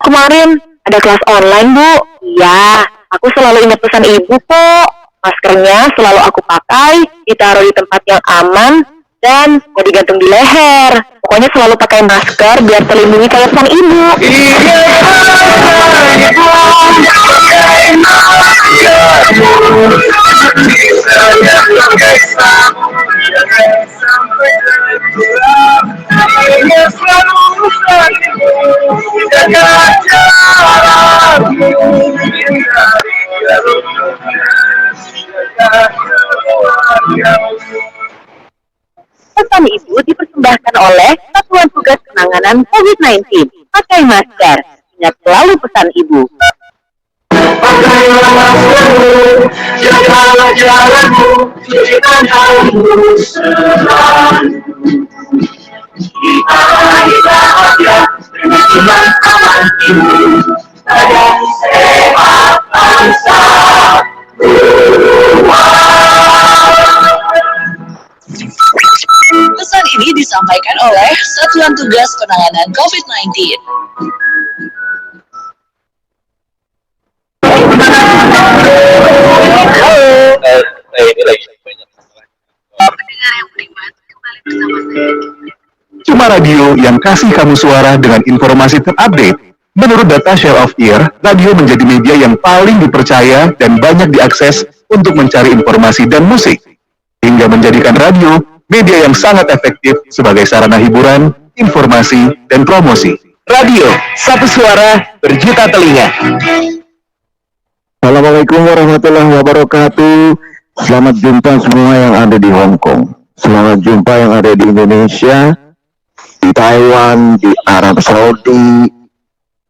Kemarin ada kelas online, Bu. Iya, aku selalu ingat pesan ibu kok. Maskernya selalu aku pakai, ditaruh di tempat yang aman, dan mau digantung di leher. Pokoknya selalu pakai masker biar terlindungi kayak pesan ibu. Pesan ibu dipersembahkan oleh Satuan Tugas Penanganan COVID-19. Pakai masker. Ingat selalu pesan ibu. Pakailah maskermu, jagalah jarakmu, cuci tanganmu selalu. Kita bahagia dengan iman aman ini, badan sehat bangsa Pesan ini disampaikan oleh Satuan Tugas Penanganan COVID-19. Ini lagi banyak Pendengar yang beriman, kembali bersama saya. Cuma radio yang kasih kamu suara dengan informasi terupdate. Menurut data Share of Ear, radio menjadi media yang paling dipercaya dan banyak diakses untuk mencari informasi dan musik. Hingga menjadikan radio media yang sangat efektif sebagai sarana hiburan, informasi, dan promosi. Radio, satu suara, berjuta telinga. Assalamualaikum warahmatullahi wabarakatuh. Selamat jumpa semua yang ada di Hong Kong. Selamat jumpa yang ada di Indonesia, di Taiwan, di Arab Saudi,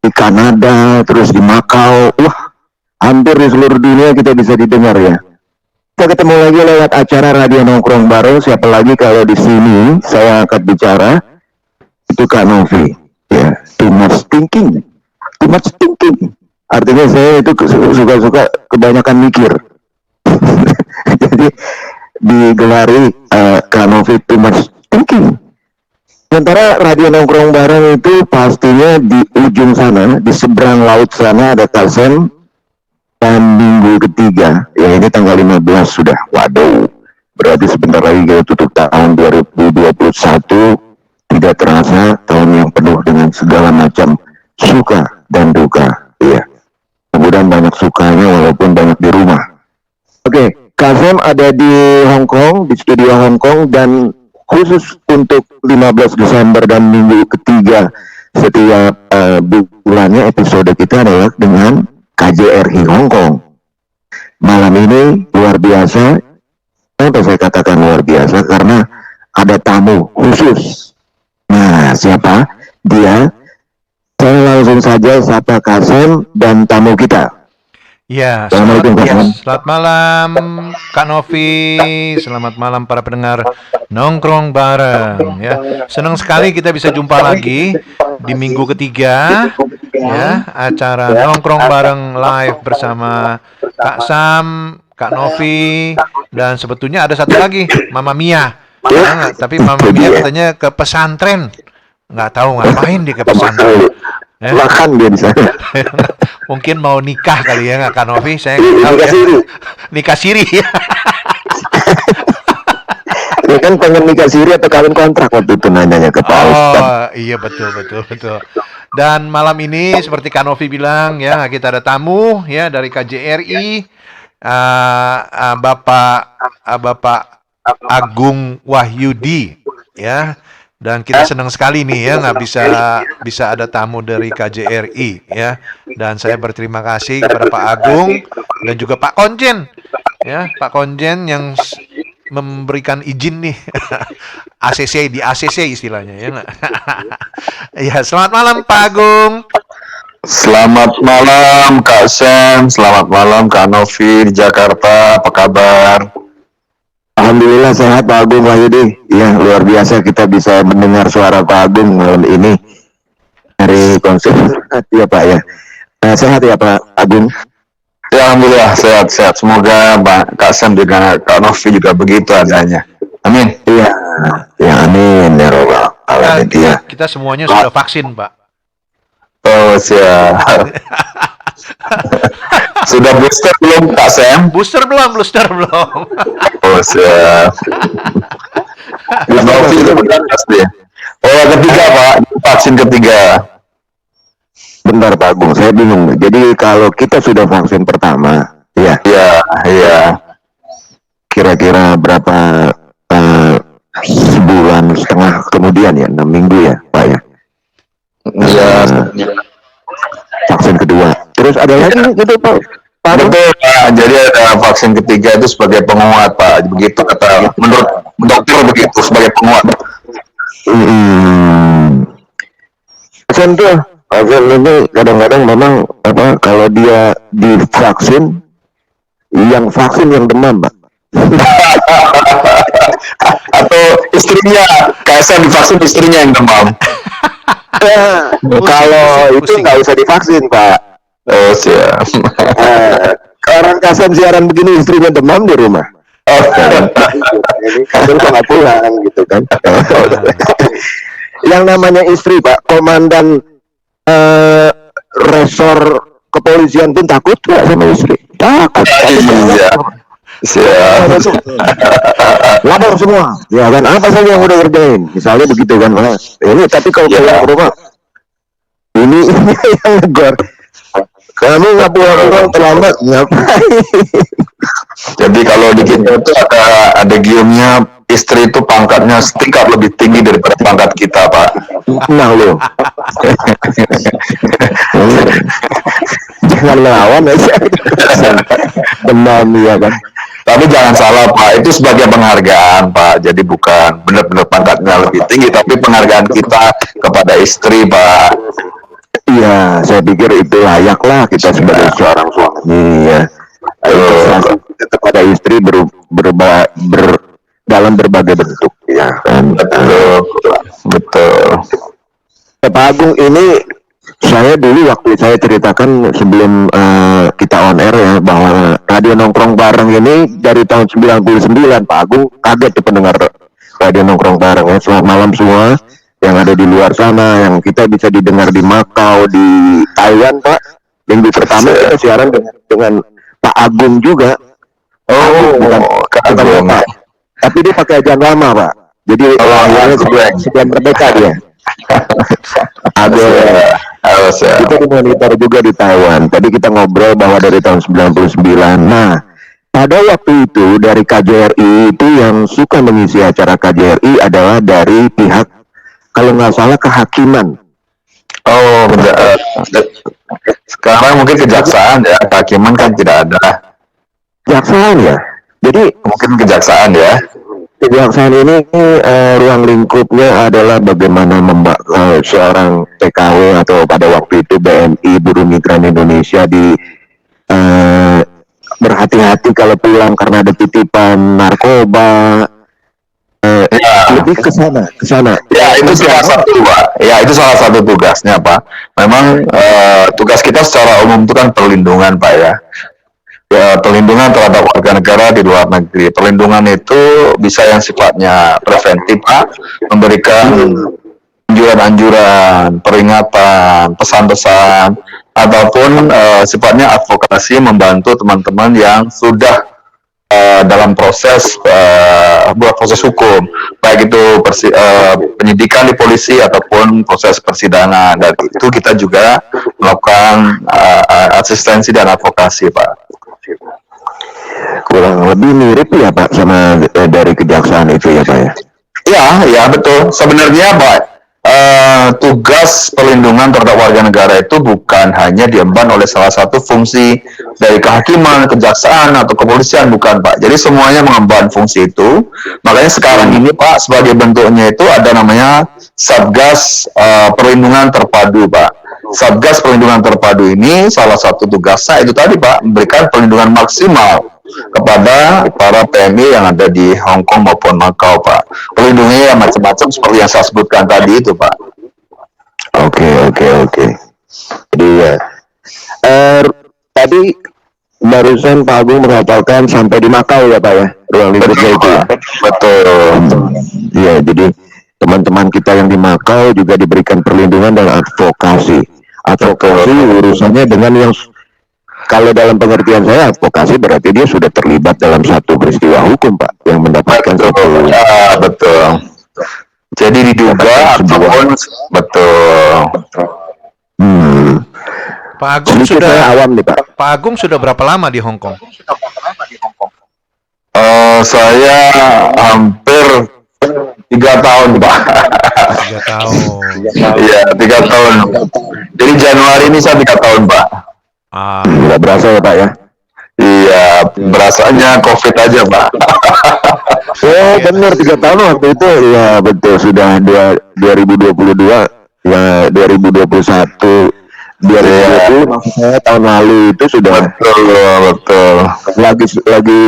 di Kanada, terus di Makau. Wah, hampir di seluruh dunia kita bisa didengar ya. Kita ketemu lagi lewat acara Radio Nongkrong Bareng. Siapa lagi kalau di sini saya angkat bicara itu Kak Novi. Ya, too much thinking. Too much thinking. Artinya saya itu suka kebanyakan mikir. Jadi digelari Kak Novi too much thinking. Sementara Radio Nongkrong Bareng itu pastinya di ujung sana, di seberang laut sana ada Kasem. Dan minggu ketiga, ya ini tanggal 15 sudah. Waduh, berarti sebentar lagi kita tutup tahun 2021. Tidak terasa tahun yang penuh dengan segala macam suka dan duka. Iya. Kemudian banyak sukanya walaupun banyak di rumah. Oke, Kasem ada di Hong Kong, di studio Hong Kong, dan khusus untuk 15 Desember dan minggu ketiga setiap bulannya episode kita adalah dengan KJRI Hong Kong. Malam ini luar biasa. Kenapa saya katakan luar biasa? Karena ada tamu khusus. Nah, siapa? Dia. Saya langsung saja sapa Kasem dan tamu kita. Ya, selamat malam Kak Novi, selamat malam para pendengar Nongkrong Bareng ya. Senang sekali kita bisa jumpa lagi di minggu ketiga ya, acara Nongkrong Bareng live bersama Kak Sam, Kak Novi, dan sebetulnya ada satu lagi, Mama Mia. Ya, tapi Mama Mia katanya ke pesantren. Nggak tahu ngapain dia ke pesantren. Ya. Makan dia di sana. Mungkin mau nikah kali ya, Kak Novi, saya nggak tahu ya. Nikah siri ya. Ya kan pengen nikah siri atau kawin kontrak waktu itu nanyanya ke Pak Ustadz. Oh iya, betul. Dan malam ini seperti Kak Novi bilang ya, kita ada tamu ya dari KJRI, Bapak Agung Wahyudi ya. Dan kita senang sekali nih ya nggak bisa ada tamu dari KJRI ya. Dan saya berterima kasih kepada Pak Agung dan juga Pak Konjen ya, Pak Konjen yang memberikan izin nih ACC di ACC istilahnya ya. Ya, selamat malam Pak Agung. Selamat malam Kak Sam, selamat malam Kak Novi di Jakarta, apa kabar? Alhamdulillah sehat Pak Agung Wahyudi. Ya, luar biasa kita bisa mendengar suara Pak Agung malam ini dari konser ya Pak ya. Sehat ya Pak Agung? Ya Alhamdulillah sehat-sehat. Semoga Kak Sam juga Kak Novi juga begitu adanya. Amin. Iya, ya amin ya robbal alamin. Kita semuanya sudah vaksin Pak. Oh, siap. Sudah booster belum, Kak Sam? Booster belum. Oh, siap. Novi itu benar pasti. Oh, ketiga, Pak. Vaksin ketiga. Bentar Pak Agung, saya bingung. Jadi kalau kita sudah vaksin pertama, ya Iya, iya. kira-kira berapa sebulan setengah kemudian ya, 6 minggu ya Pak ya, Iya. vaksin kedua. Terus ada lagi gitu Pak? Pak Agung? Betul, Pak. Jadi ada vaksin ketiga itu sebagai penguat, Pak. Begitu kata menurut dokter begitu sebagai penguat. Contoh, vaksin ini kadang-kadang memang apa kalau dia divaksin, yang vaksin yang demam Pak. Atau istrinya, KSM divaksin istrinya yang demam. Kalau itu pusing. nggak usah divaksin Pak. Oh, siap. Orang Kasem siaran begini istrinya demam di rumah. Oh, Ini Kasem kok nggak pulang gitu kan. Yang namanya istri Pak, komandan resor kepolisian pun takut nggak sama istri? Takut. iya. Siap. Lapor semua, ya kan, apa saja yang udah kerjain, misalnya begitu kan Mas. Ini tapi kalau pulang ke rumah, ini yang negor. Kamu nggak pulang terlambat, ngapain? Jadi kalau di kita itu ada giumnya, istri itu pangkatnya setingkat lebih tinggi daripada pangkat kita, Pak. Nah lo, jangan lawan aja. Demam ya kan. Tapi jangan salah, Pak, itu sebagai penghargaan, Pak. Jadi bukan benar-benar pangkatnya lebih tinggi, tapi penghargaan kita kepada istri, Pak. Iya, saya pikir itu layak lah kita sebagai seorang suami ya. Kita kepada istri dalam berbagai bentuk ya kan. Betul. Pak Agung, ini saya dulu waktu saya ceritakan sebelum kita on air ya, bahwa Radio Nongkrong Bareng ini dari tahun 99, Pak Agung kaget tuh pendengar Radio Nongkrong Bareng ya. Selamat malam semua yang ada di luar sana, yang kita bisa didengar di Macau, di Taiwan Pak. Minggu pertama kita siaran dengan Pak Agung juga. Bukan Pak, tapi dia pakai ajan lama Pak. Jadi lahirnya sebelum merdeka dia. Kita dimonitor juga di Taiwan. Tadi kita ngobrol bahwa dari tahun 99. Nah, pada waktu itu dari KJRI itu yang suka mengisi acara KJRI adalah dari pihak, kalau nggak salah, kehakiman. Oh, benar. Sekarang mungkin kejaksaan ya, kehakiman kan tidak ada. Kejaksaan ya. Jadi Mungkin kejaksaan ya. kejaksaan ini ruang lingkupnya adalah bagaimana seorang TKW atau pada waktu itu BMI, Buruh Migran Indonesia, di berhati-hati kalau pulang karena ada titipan narkoba. Lebih ke sana. Ya, itu salah satu, Pak. Ya, itu salah satu tugasnya, Pak. Memang tugas kita secara umum itu kan perlindungan, Pak ya. Ya, perlindungan terhadap warga negara di luar negeri. Perlindungan itu bisa yang sifatnya preventif, Pak, memberikan anjuran-anjuran, peringatan, pesan-pesan, ataupun sifatnya advokasi, membantu teman-teman yang sudah dalam proses buat proses hukum, baik itu penyidikan di polisi ataupun proses persidangan. Dan itu kita juga melakukan asistensi dan advokasi, Pak. Kurang lebih mirip ya Pak sama dari kejaksaan itu ya Pak ya. Ya betul. Sebenarnya, Pak, tugas perlindungan terhadap warga negara itu bukan hanya diemban oleh salah satu fungsi dari kehakiman, kejaksaan, atau kepolisian, bukan, Pak. Jadi semuanya mengemban fungsi itu. Makanya sekarang ini, Pak, sebagai bentuknya itu ada namanya Satgas Perlindungan Terpadu, Pak. Satgas Perlindungan Terpadu ini salah satu tugasnya itu tadi, Pak, memberikan perlindungan maksimal kepada para PMI yang ada di Hong Kong maupun Macau, Pak. Perlindungannya yang macam-macam seperti yang saya sebutkan tadi itu, Pak. Oke. Jadi ya, tadi barusan Pak Agung mengatakan sampai di Macau ya Pak ya, ruang lingkupnya itu. Betul. Iya, jadi teman-teman kita yang di Macau juga diberikan perlindungan dan advokasi. Advokasi urusannya dengan yang, kalau dalam pengertian saya advokasi berarti dia sudah terlibat dalam satu peristiwa hukum, Pak, yang mendapatkan satu. Betul. Jadi diduga ataupun betul. Pak Agung Sedikit sudah saya awam nih, Pak. Pak Agung sudah berapa lama di Hong Kong? Saya hampir 3 tahun, Pak. 3 tahun. Iya, 3 tahun. Jadi Januari ini saya 3 tahun, Pak. Nggak berasa ya, Pak ya? Iya, berasanya COVID aja, Pak. Oh benar, 3 tahun waktu itu ya, betul. Sudah 2022 ya, 2021 2020 maksud saya, tahun lalu itu sudah Betul. lagi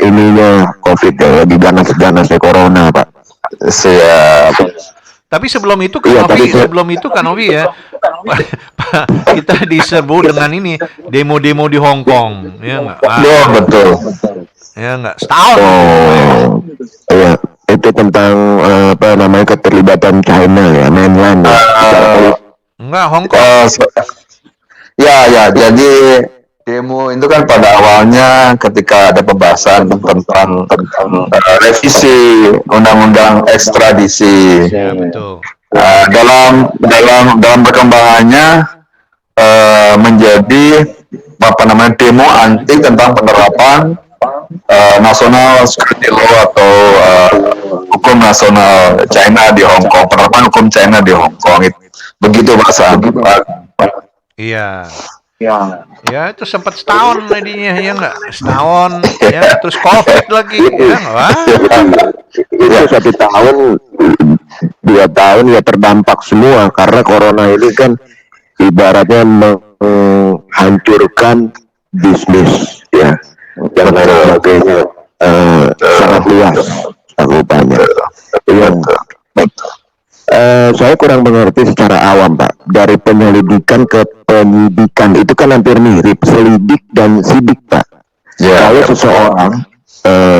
ininya COVID ya, lagi ganas-ganasnya corona, Pak. Siap. Tapi sebelum itu Iya, Kan Novi ya, kita diserbu dengan ini demo-demo di Hong Kong, ya nggak? Betul. Ya nggak, setahun. Iya, itu tentang apa namanya, keterlibatan China ya, mainland ya. Enggak, Hong Kong. Ya, jadi demo itu kan pada awalnya ketika ada pembahasan tentang revisi undang-undang ekstradisi. Ya, betul. Dalam perkembangannya menjadi apa namanya, demo anti tentang penerapan nasional security law atau hukum nasional China di Hong Kong, penerapan hukum China di Hong Kong. Begitu Pak Sam. Iya. Ya itu sempat setahun jadinya, ya nggak? Setahun, ya terus COVID lagi, ya nggak? Itu 1 tahun 2 tahun ya terdampak semua, karena corona ini kan ibaratnya menghancurkan bisnis ya, dan lain sebagainya, sangat luas cakupannya. Saya kurang mengerti secara awam, Pak. Dari penyelidikan ke penyidikan itu kan hampir mirip, selidik dan sidik, Pak. Kalau seseorang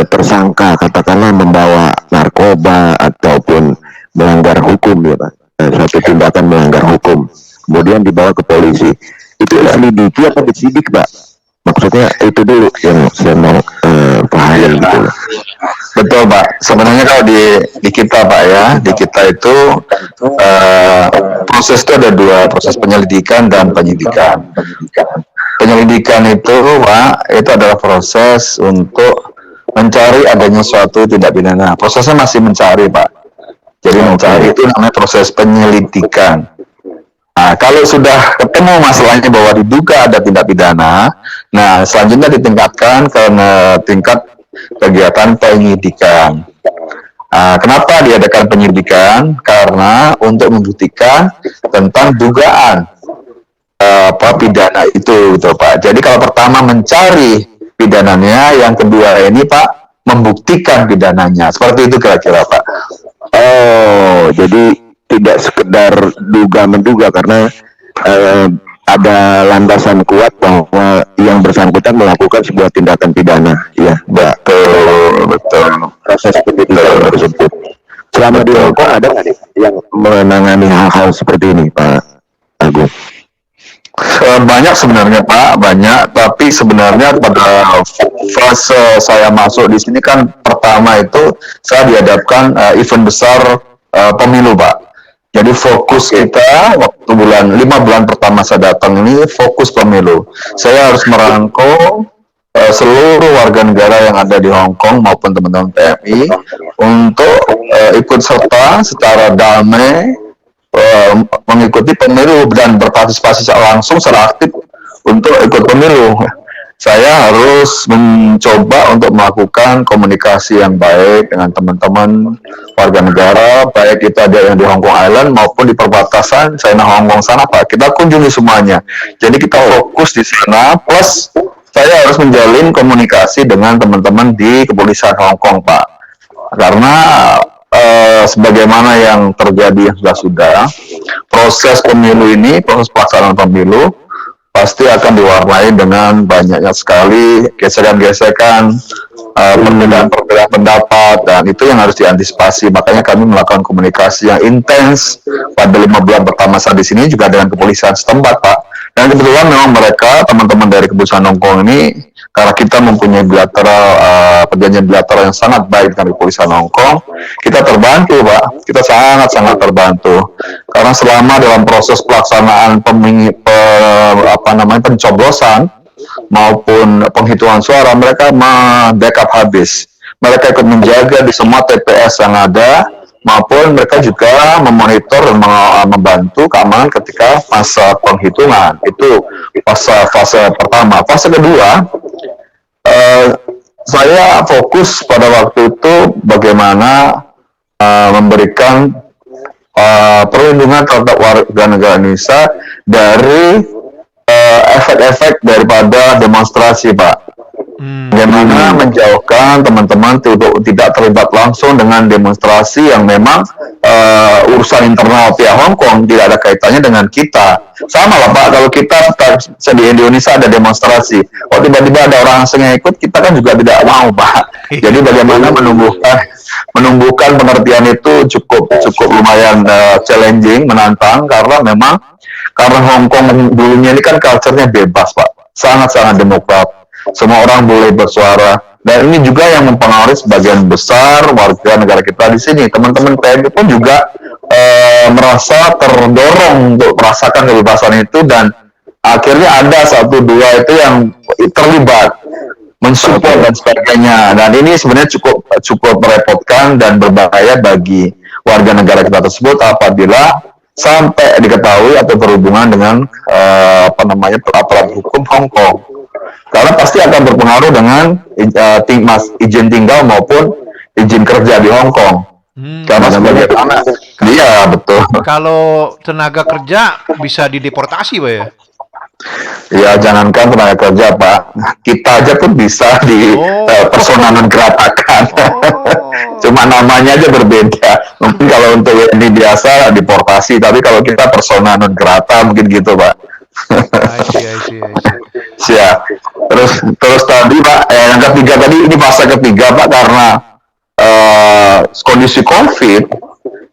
tersangka katakanlah membawa narkoba ataupun melanggar hukum ya, Pak, satu tindakan melanggar hukum, kemudian dibawa ke polisi, itu diselidiki atau disidik, Pak? Maksudnya itu dulu yang saya mau pahami gitu. Betul Pak. Sebenarnya kalau di kita Pak ya, di kita itu proses itu ada 2, proses penyelidikan dan penyidikan. Penyelidikan itu Pak, itu adalah proses untuk mencari adanya suatu tindak pidana. Prosesnya masih mencari Pak. Jadi mencari itu namanya proses penyelidikan. Nah, kalau sudah ketemu masalahnya bahwa diduga ada tindak pidana, nah selanjutnya ditingkatkan ke tingkat kegiatan penyidikan. Kenapa diadakan penyidikan? Karena untuk membuktikan tentang dugaan pidana itu, gitu Pak. Jadi kalau pertama mencari pidananya, yang kedua ini Pak membuktikan pidananya. Seperti itu kira-kira Pak. Oh, jadi tidak sekedar duga-menduga, karena ada landasan kuat bahwa yang bersangkutan melakukan sebuah tindakan pidana. Ya, betul. Proses penyidikan tersebut. Selama di Hong Kong ada nggak nih yang menangani hal-hal seperti ini, Pak Agung? Banyak sebenarnya Pak, banyak. Tapi sebenarnya pada fase saya masuk di sini kan pertama itu saya dihadapkan event besar pemilu Pak. Jadi fokus kita waktu 5 bulan pertama saya datang ini fokus pemilu. Saya harus merangkul seluruh warga negara yang ada di Hong Kong maupun teman-teman PMI untuk ikut serta secara damai mengikuti pemilu dan berpartisipasi secara langsung, secara aktif untuk ikut pemilu. Saya harus mencoba untuk melakukan komunikasi yang baik dengan teman-teman warga negara, baik itu ada yang di Hong Kong Island maupun di perbatasan China Hong Kong sana Pak. Kita kunjungi semuanya. Jadi kita fokus di sana, plus saya harus menjalin komunikasi dengan teman-teman di kepolisian Hong Kong Pak. Karena sebagaimana yang terjadi yang sudah proses pemilu ini, proses pelaksanaan pemilu pasti akan diwarnai dengan banyaknya sekali gesekan-gesekan, perbedaan-perbedaan pendapat, dan itu yang harus diantisipasi. Makanya kami melakukan komunikasi yang intens pada 5 bulan pertama saya di sini juga dengan kepolisian setempat, Pak. Dan kebetulan memang mereka, teman-teman dari kepolisian Hongkong ini, karena kita mempunyai perjanjian bilateral yang sangat baik dengan kepolisian Hongkong, kita terbantu, Pak. Kita sangat-sangat terbantu. Karena selama dalam proses pelaksanaan pencoblosan maupun penghitungan suara, mereka backup habis. Mereka ikut menjaga di semua TPS yang ada, maupun mereka juga memonitor dan membantu keamanan ketika masa penghitungan. Itu fase pertama. Fase kedua, saya fokus pada waktu itu bagaimana memberikan perlindungan terhadap warga negara Indonesia dari efek-efek daripada demonstrasi, Pak. Bagaimana menjauhkan teman-teman untuk tidak terlibat langsung dengan demonstrasi yang memang urusan internal pihak Hong Kong, tidak ada kaitannya dengan kita. Sama lah, Pak, kalau kita di Indonesia ada demonstrasi, kalau tiba-tiba ada orang asing yang ikut, kita kan juga tidak mau, Pak. Jadi bagaimana menumbuhkan pengertian itu cukup lumayan challenging, menantang, karena memang Hong Kong dulunya ini kan culture-nya bebas, Pak, sangat-sangat demokrat. Semua orang boleh bersuara, dan ini juga yang mempengaruhi sebagian besar warga negara kita di sini. Teman-teman PMI pun juga merasa terdorong untuk merasakan kebebasan itu, dan akhirnya ada 1-2 itu yang terlibat mensupport dan sebagainya. Dan ini sebenarnya cukup merepotkan dan berbahaya bagi warga negara kita tersebut apabila sampai diketahui atau berhubungan dengan aparat hukum Hong Kong. Karena pasti akan berpengaruh dengan izin tinggal maupun izin kerja di Hong Kong. Karena sebagai anak, iya betul. Kalau tenaga kerja bisa dideportasi, Pak ya? Ya jangankan tenaga kerja, Pak, kita aja pun bisa di persona non gratakan. Cuma namanya aja berbeda. Mungkin kalau untuk ini biasa deportasi, tapi kalau kita persona non grata mungkin gitu, Pak. I see. Siap. Terus tadi, Pak, yang ketiga tadi, ini fase ketiga, Pak, karena kondisi COVID,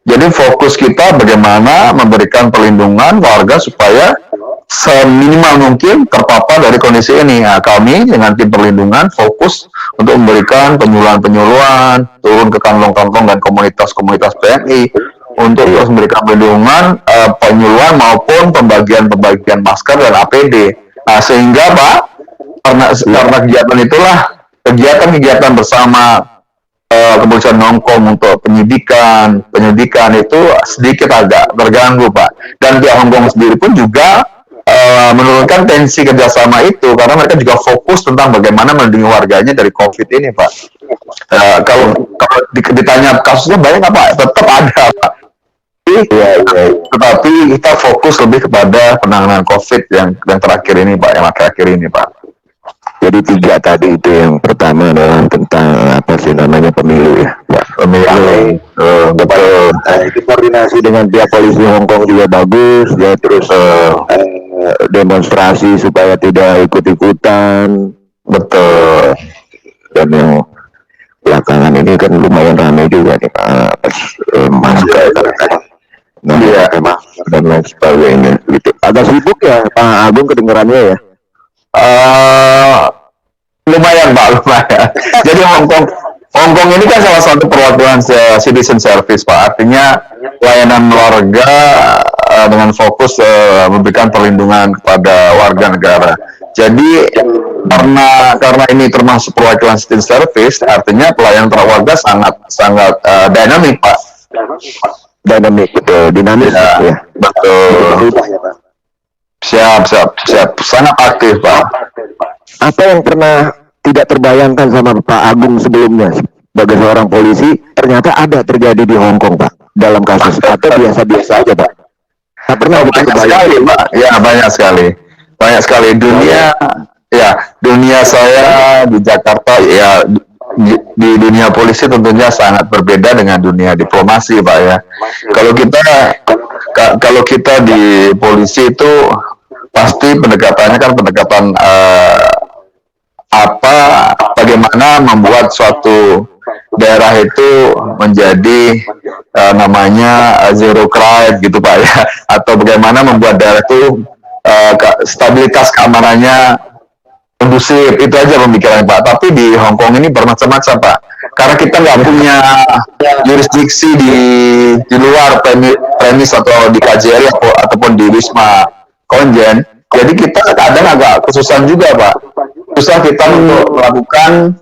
jadi fokus kita bagaimana memberikan perlindungan warga supaya seminimal mungkin terpapar dari kondisi ini. Nah, kami dengan tim perlindungan fokus untuk memberikan penyuluhan, turun ke kantong-kantong dan komunitas-komunitas PMI untuk terus memberikan perlindungan, penyuluhan maupun pembagian masker dan APD. Nah, sehingga, Pak, karena kegiatan itulah, kegiatan bersama kepolisian Hong Kong untuk penyidikan itu sedikit agak terganggu, Pak. Dan pihak Hong Kong sendiri pun juga menurunkan tensi kerjasama itu, karena mereka juga fokus tentang bagaimana melindungi warganya dari COVID ini, Pak. Kalau ditanya kasusnya banyak nggak, Pak? Tetap ada, Pak. Tetapi kita fokus lebih kepada penanganan COVID yang terakhir ini, Pak, yang akhir ini, Pak. Jadi 3 tadi itu, yang pertama adalah tentang pemilu ya, Pak. Pemilu, betul. Itu koordinasi dengan pihak polisi Hong Kong juga bagus ya, terus demonstrasi supaya tidak ikut-ikutan, betul. Dan yang belakangan ini kan lumayan ramai juga nih, Pak, masker dan lain sebagainya gitu. Agak sibuk ya Pak Agung kedengarannya ya. Lumayan, Pak, lumayan. Jadi Hong Kong ini kan salah satu perwakilan citizen service, Pak. Artinya layanan warga dengan fokus memberikan perlindungan kepada warga negara. Jadi karena ini termasuk perwakilan citizen service, artinya pelayanan terhadap warga sangat dinamik, Pak. Dinamik, betul, dinamis ya. Betul. Siap, sangat aktif, Pak. Apa yang pernah tidak terbayangkan sama Pak Agung sebelumnya sebagai seorang polisi ternyata ada terjadi di Hong Kong, Pak, dalam kasus, atau biasa-biasa aja, Pak? Tak pernah banyak sekali, Pak. Ya, banyak sekali. Dunia saya di Jakarta, ya, di dunia polisi tentunya sangat berbeda dengan dunia diplomasi, Pak, ya. Kalau kita di polisi itu pasti pendekatannya kan pendekatan bagaimana membuat suatu daerah itu menjadi namanya zero crime gitu Pak ya, atau bagaimana membuat daerah itu stabilitas keamanannya kondusif, itu aja pemikiran Pak. Tapi di Hong Kong ini bermacam-macam Pak, karena kita nggak punya jurisdiksi di luar premis atau di KJRI ataupun di Wisma Konjen, jadi kita kadang agak kesusahan juga Pak, susah kita untuk melakukan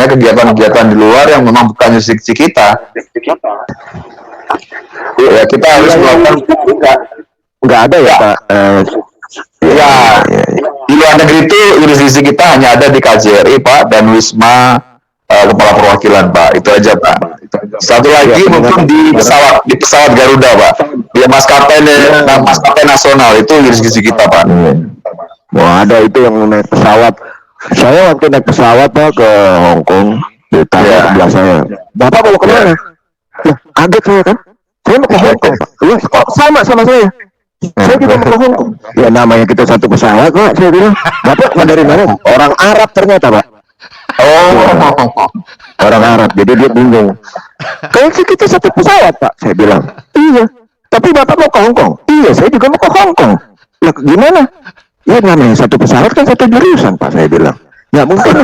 kegiatan-kegiatan di luar yang memang bukan jurisdiksi kita. Ya kita harus melakukan Nggak ada ya Pak. ya di luar negeri itu jurisdiksi kita hanya ada di KJRI Pak dan Wisma Kepala Perwakilan Pak, itu aja Pak. Satu lagi mungkin di pesawat Garuda Pak, di maskapai nasional itu jurisdiksi kita Pak. Wah, ada itu yang naik pesawat. Saya waktu naik pesawat Pak ke Hong Kong, ditanya sebelah saya, Bapak mau kemana? Lah, kaget saya kan. Saya mau ke Hong Kong Pak. Wah, sama saya. Saya juga mau ke Hong Kong. Ya namanya kita satu pesawat Pak, saya bilang. Bapak dari mana? Orang Arab ternyata Pak. Orang Arab, jadi dia bingung. Kayaknya kita satu pesawat Pak, saya bilang. Iya, tapi Bapak mau ke Hong Kong? Iya, saya juga mau ke Hong Kong. Lah gimana? Ya namanya satu pesawat kan satu jurusan Pak, saya bilang. Nggak mungkin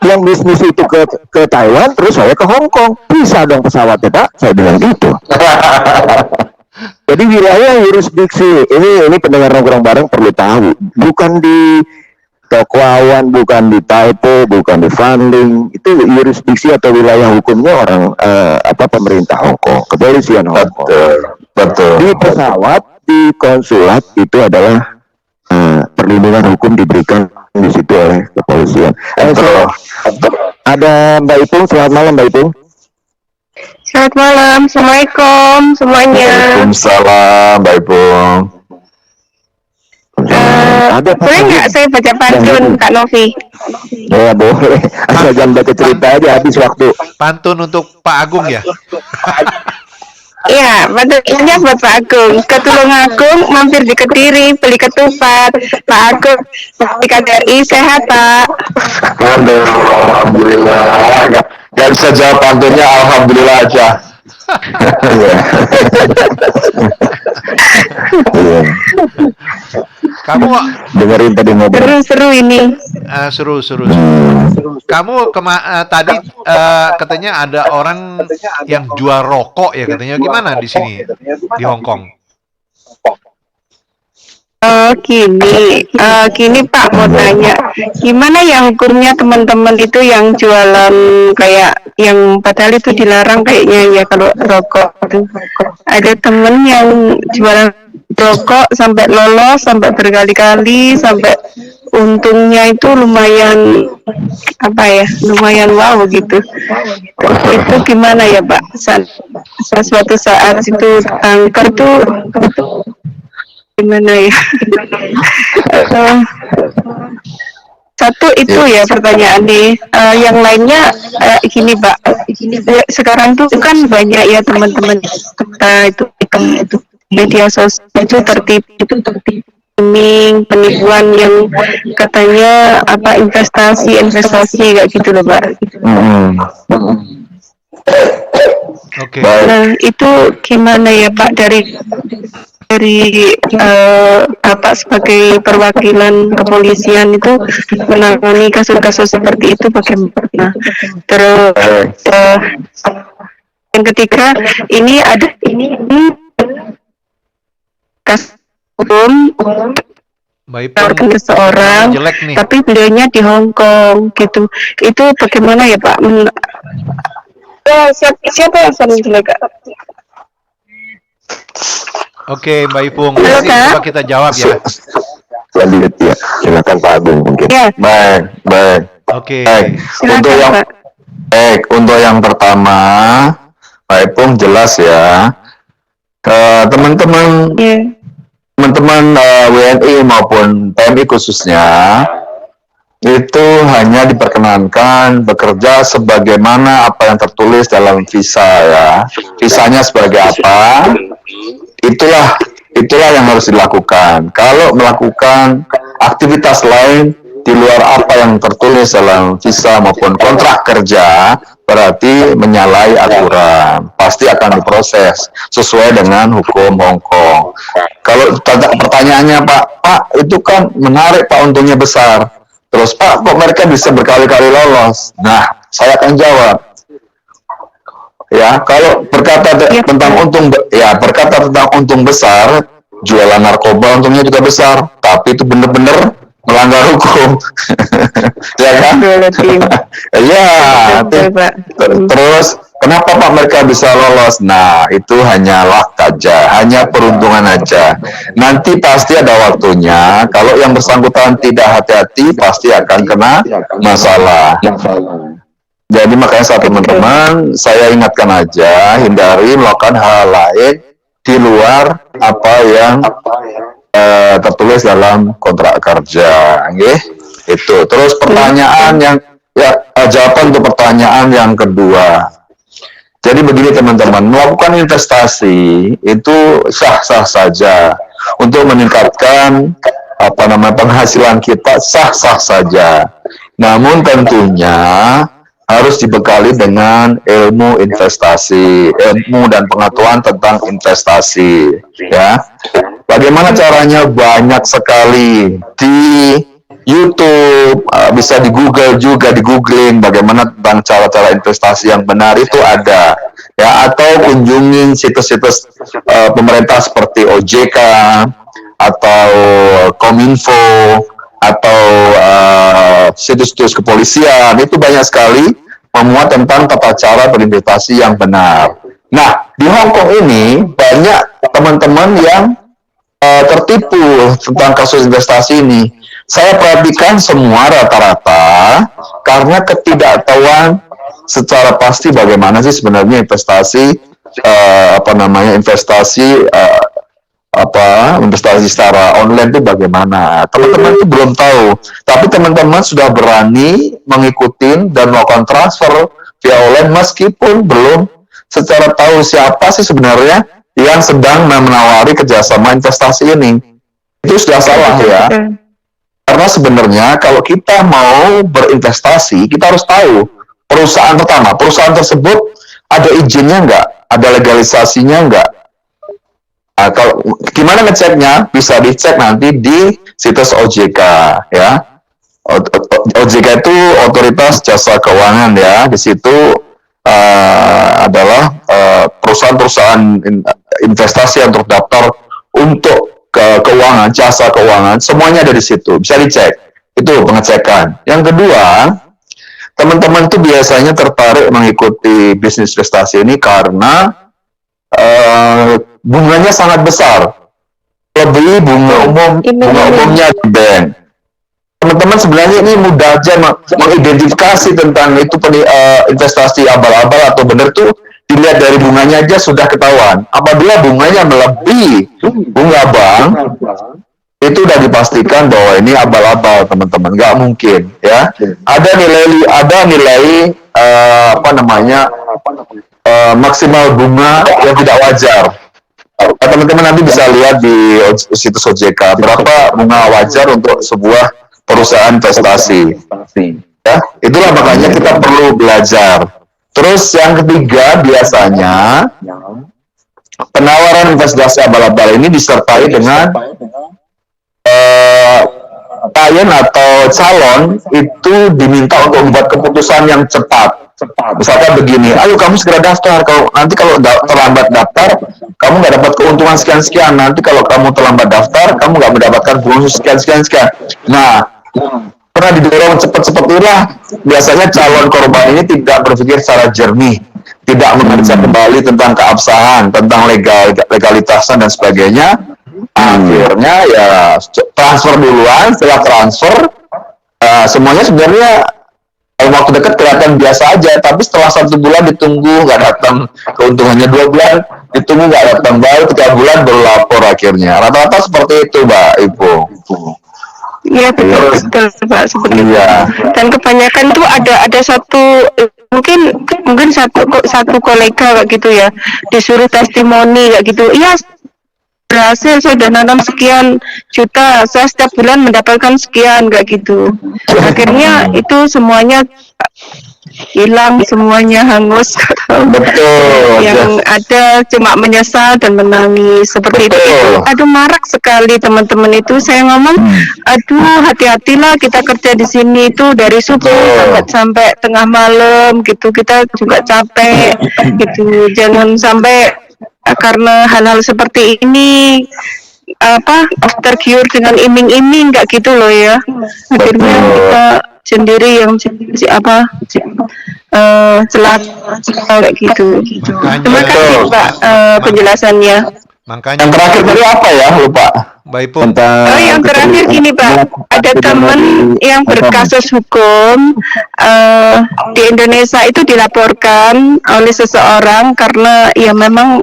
yang bisnis itu ke Taiwan, terus saya ke Hong Kong. Bisa dong pesawatnya Pak, saya bilang gitu. Jadi wilayah jurisdiksi ini pendengar nongkrong bareng perlu tahu, bukan di Toko Awan, bukan di Taipo, bukan di Fanling, itu jurisdiksi atau wilayah hukumnya orang pemerintah Hong Kong, kepolisian Hong Kong. Betul. Di pesawat, di konsulat itu adalah perlindungan hukum diberikan di situ oleh kepolisian. Ada Mbak Ipung, selamat malam Mbak Ipung. Selamat malam, Assalamualaikum semuanya. Waalaikumsalam Mbak Ipung. Boleh nggak saya baca pantun Kak Novi? Ya boleh, asal jangan baca cerita aja, habis waktu. Pantun untuk Pak Agung ya? Iya, pantunnya buat Pak Agung. Ke Tulungagung, mampir di Kediri, beli ketupat. Pak Agung, di KJRI, sehat Pak. Alhamdulillah. Gak bisa jawab pantunnya, alhamdulillah aja. Iya. Kamu Dengerin tadi ngobrol. Seru ini. seru. Kamu tadi katanya ada orang yang jual rokok ya katanya, gimana di sini di Hong Kong? Gini Pak, mau tanya, gimana ya hukumnya teman-teman itu yang jualan kayak yang padahal itu dilarang kayaknya ya kalau rokok itu. Ada temen yang jualan rokok sampai lolos, sampai berkali-kali, sampai untungnya itu lumayan lumayan wow gitu. Itu gimana ya Pak? Suatu saat itu kanker tuh gimana ya? Satu itu ya pertanyaan nih. Yang lainnya gini Pak. Sekarang tuh kan banyak ya teman-teman kita itu media sosial itu tertib penipuan yang katanya investasi kayak gitu loh Pak. Oke. Nah itu gimana ya Pak dari Bapak sebagai perwakilan kepolisian itu menangani kasus-kasus seperti itu bagaimana? Terus yang ketiga ini kasus hukum Mbak Ipung, seseorang, jelek nih. tapi beliaunya di Hong Kong gitu. Itu bagaimana ya Pak? Siapa yang sering jelek? Oke, Mbak Ipung, Halo, nanti Kak. coba kita jawab ya. Lanjut ya, silakan Pak Agung mungkin. Ya, Baik. Oke. silakan Pak. Untuk yang pertama, Pak Ipung jelas ya. Teman-teman Ya. WNI maupun PMI khususnya itu hanya diperkenankan bekerja sebagaimana apa yang tertulis dalam visa ya. Visanya sebagai apa? Itulah yang harus dilakukan. Kalau melakukan aktivitas lain di luar apa yang tertulis dalam visa maupun kontrak kerja, berarti menyalahi aturan. Pasti akan diproses sesuai dengan hukum Hong Kong. Kalau pertanyaannya Pak, itu kan menarik Pak, untungnya besar. Terus Pak, kok mereka bisa berkali-kali lolos? Nah, saya akan jawab. Ya, kalau berkata tentang untung besar, jualan narkoba untungnya juga besar, tapi itu benar-benar melanggar hukum. Ya kan? Iya. Terus kenapa Pak mereka bisa lolos? Nah, itu hanyalah saja, hanya peruntungan aja. Nanti pasti ada waktunya. Kalau yang bersangkutan tidak hati-hati, pasti akan kena masalah. Jadi makanya teman-teman, saya ingatkan aja, hindari melakukan hal lain di luar apa yang tertulis dalam kontrak kerja, itu. Terus pertanyaan yang jawaban untuk pertanyaan yang kedua. Jadi begini teman-teman, melakukan investasi itu sah-sah saja untuk meningkatkan penghasilan kita, sah-sah saja. Namun tentunya harus dibekali dengan ilmu investasi, ilmu dan pengetahuan tentang investasi, ya. Bagaimana caranya? Banyak sekali di YouTube, bisa di Google juga, di googling bagaimana tentang cara-cara investasi yang benar itu ada, ya. Atau kunjungi situs-situs pemerintah seperti OJK atau Kominfo atau situs-situs kepolisian, itu banyak sekali memuat tentang tata cara berinvestasi yang benar. Nah, di Hong Kong ini banyak teman-teman yang tertipu tentang kasus investasi ini. Saya perhatikan semua rata-rata karena ketidaktahuan secara pasti bagaimana sih sebenarnya investasi investasi secara online itu bagaimana. Teman-teman itu belum tahu, tapi teman-teman sudah berani mengikuti dan melakukan transfer via online meskipun belum secara tahu siapa sih sebenarnya yang sedang menawari kerjasama investasi ini. Itu sudah salah ya. Karena sebenarnya kalau kita mau berinvestasi, kita harus tahu perusahaan tersebut ada izinnya nggak, ada legalisasinya nggak. Nah, kalau gimana ngeceknya? Bisa dicek nanti di situs OJK, ya. OJK itu Otoritas Jasa Keuangan, ya. Di situ adalah perusahaan-perusahaan investasi yang terdaftar untuk keuangan, jasa keuangan, semuanya ada di situ. Bisa dicek. Itu pengecekan. Yang kedua, teman-teman itu biasanya tertarik mengikuti bisnis investasi ini karena bunganya sangat besar, lebih bunga umumnya di bank. Teman-teman sebenarnya ini mudah aja mengidentifikasi tentang itu investasi abal-abal atau benar tuh dilihat dari bunganya aja sudah ketahuan. Apabila bunganya melebihi bunga bank, itu udah dipastikan bahwa ini abal-abal teman-teman, nggak mungkin ya. Ada nilai maksimal bunga yang tidak wajar. Teman-teman nanti bisa lihat di situs OJK berapa bunga wajar untuk sebuah perusahaan investasi. Ya, itulah makanya kita perlu belajar. Terus yang ketiga, biasanya penawaran investasi abal-abal ini disertai dengan klien atau calon itu diminta untuk membuat keputusan yang cepat. Misalkan begini, ayo kamu segera daftar. Kalau terlambat daftar, kamu nggak dapat keuntungan sekian-sekian. Nanti kalau kamu terlambat daftar, kamu nggak mendapatkan bonus sekian-sekian. Nah, pernah didorong cepat-cepat itulah. Biasanya calon korban ini tidak berpikir secara jernih, tidak mengerja kembali tentang keabsahan, tentang legalitasan dan sebagainya. Akhirnya ya transfer duluan. Setelah transfer, semuanya sebenarnya dalam waktu dekat kelihatan biasa aja, tapi setelah 1 bulan ditunggu nggak datang, keuntungannya 2 bulan ditunggu nggak datang, baru 3 bulan baru lapor akhirnya. Rata-rata seperti itu, Mbak Ibu. Iya betul Pak, seperti itu. Dan kebanyakan tuh ada mungkin satu kolega kayak gitu ya, disuruh testimoni kayak gitu. Iya, berhasil, saya sudah nanam sekian juta, saya setiap bulan mendapatkan sekian, kayak gitu. Akhirnya itu semuanya hilang, semuanya hangus. Betul. Yang ada cuma menyesal dan menangis seperti itu. Betul. Aduh, marak sekali teman-teman itu. Saya ngomong, aduh, hati-hatilah kita kerja di sini itu dari subuh sampai tengah malam gitu. Kita juga capek gitu. Jangan sampai karena hal-hal seperti ini tergiur dengan iming-iming, nggak gitu loh ya. Akhirnya kita sendiri yang celaka kayak gitu. Makanya- Terima kasih Pak penjelasannya. Makanya Yang terakhir tadi apa ya? Lupa. Mbak Ipung, Oh, yang terakhir gini Pak, ada teman yang berkasus hukum di Indonesia itu dilaporkan oleh seseorang karena ya memang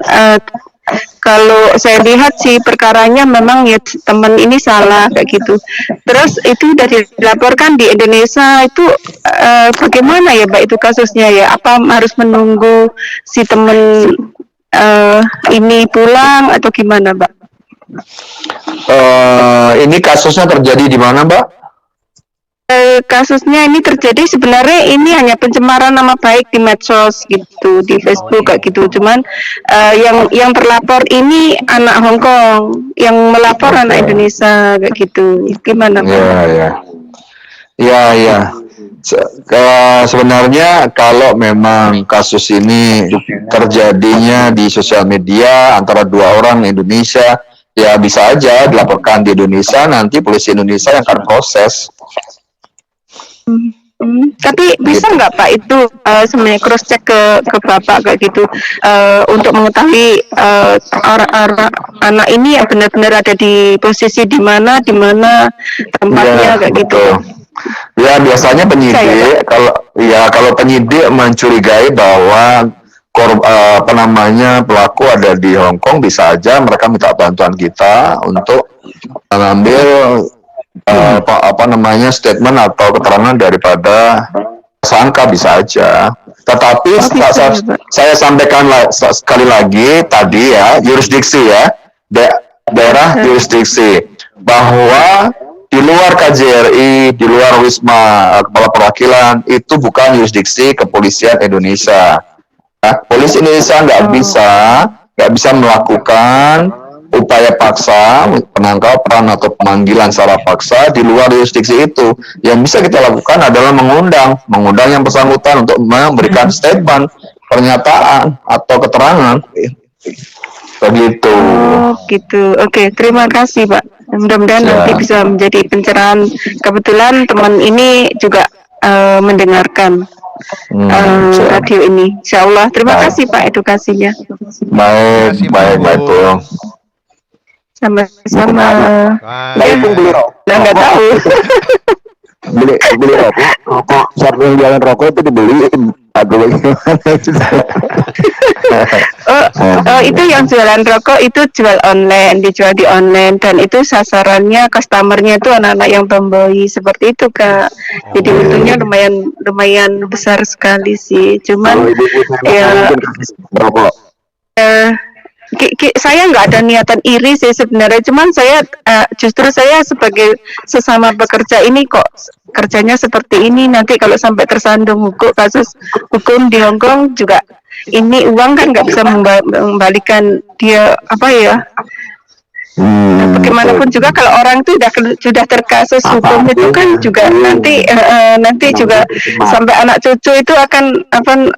kalau saya lihat sih perkaranya memang ya teman ini salah kayak gitu. Terus itu udah dilaporkan di Indonesia itu bagaimana ya Pak itu kasusnya ya? Apa harus menunggu si teman ini pulang atau gimana Pak? Ini kasusnya terjadi di mana, Mbak? Kasusnya ini terjadi sebenarnya ini hanya pencemaran nama baik di medsos gitu, di Facebook kayak gitu. Cuman yang terlapor ini anak Hong Kong, yang melapor anak Indonesia kayak gitu. Gimana Pak? Ya. Sebenarnya kalau memang kasus ini terjadinya di sosial media antara dua orang Indonesia, ya bisa aja dilaporkan di Indonesia, nanti polisi Indonesia yang akan proses. Tapi bisa nggak Pak itu sebenarnya cross check ke Bapak kayak gitu untuk mengetahui orang anak ini yang benar-benar ada di posisi di mana tempatnya kayak gitu. Ya biasanya penyidik kalau penyidik mencurigai bahwa pelaku ada di Hong Kong, bisa aja mereka minta bantuan kita untuk mengambil statement atau keterangan daripada tersangka, bisa aja. Tetapi saya sampaikan sekali lagi tadi ya, jurisdiksi ya, daerah jurisdiksi, bahwa di luar KJRI, di luar Wisma Kepala Perwakilan, itu bukan jurisdiksi kepolisian Indonesia. Polisi Indonesia nggak bisa melakukan upaya paksa, penangkapan atau pemanggilan secara paksa di luar jurisdiksi itu. Yang bisa kita lakukan adalah mengundang yang bersangkutan untuk memberikan statement, pernyataan atau keterangan. Begitu. Oh, gitu. Oke, terima kasih Pak. Mudah-mudahan nanti bisa menjadi pencerahan. Kebetulan teman ini juga mendengarkan radio ini. Insya Allah. Terima kasih Pak edukasinya. Baik. Sama-sama. Bye. Nggak tahu. beli rokok saat yang jalan rokok itu dibeliin. Aduh, itu yang jualan rokok itu dijual di online, dan itu sasarannya customernya itu anak-anak yang tomboy seperti itu Kak. Jadi untungnya lumayan besar sekali sih. Cuman ya rokok. Saya nggak ada niatan iri sih sebenarnya, cuman justru saya sebagai sesama pekerja ini kok kerjanya seperti ini, nanti kalau sampai tersandung kasus hukum di Hong Kong juga, ini uang kan nggak bisa mengembalikan dia bagaimanapun juga kalau orang itu sudah terkasus hukum itu kan juga nanti juga sampai anak cucu itu akan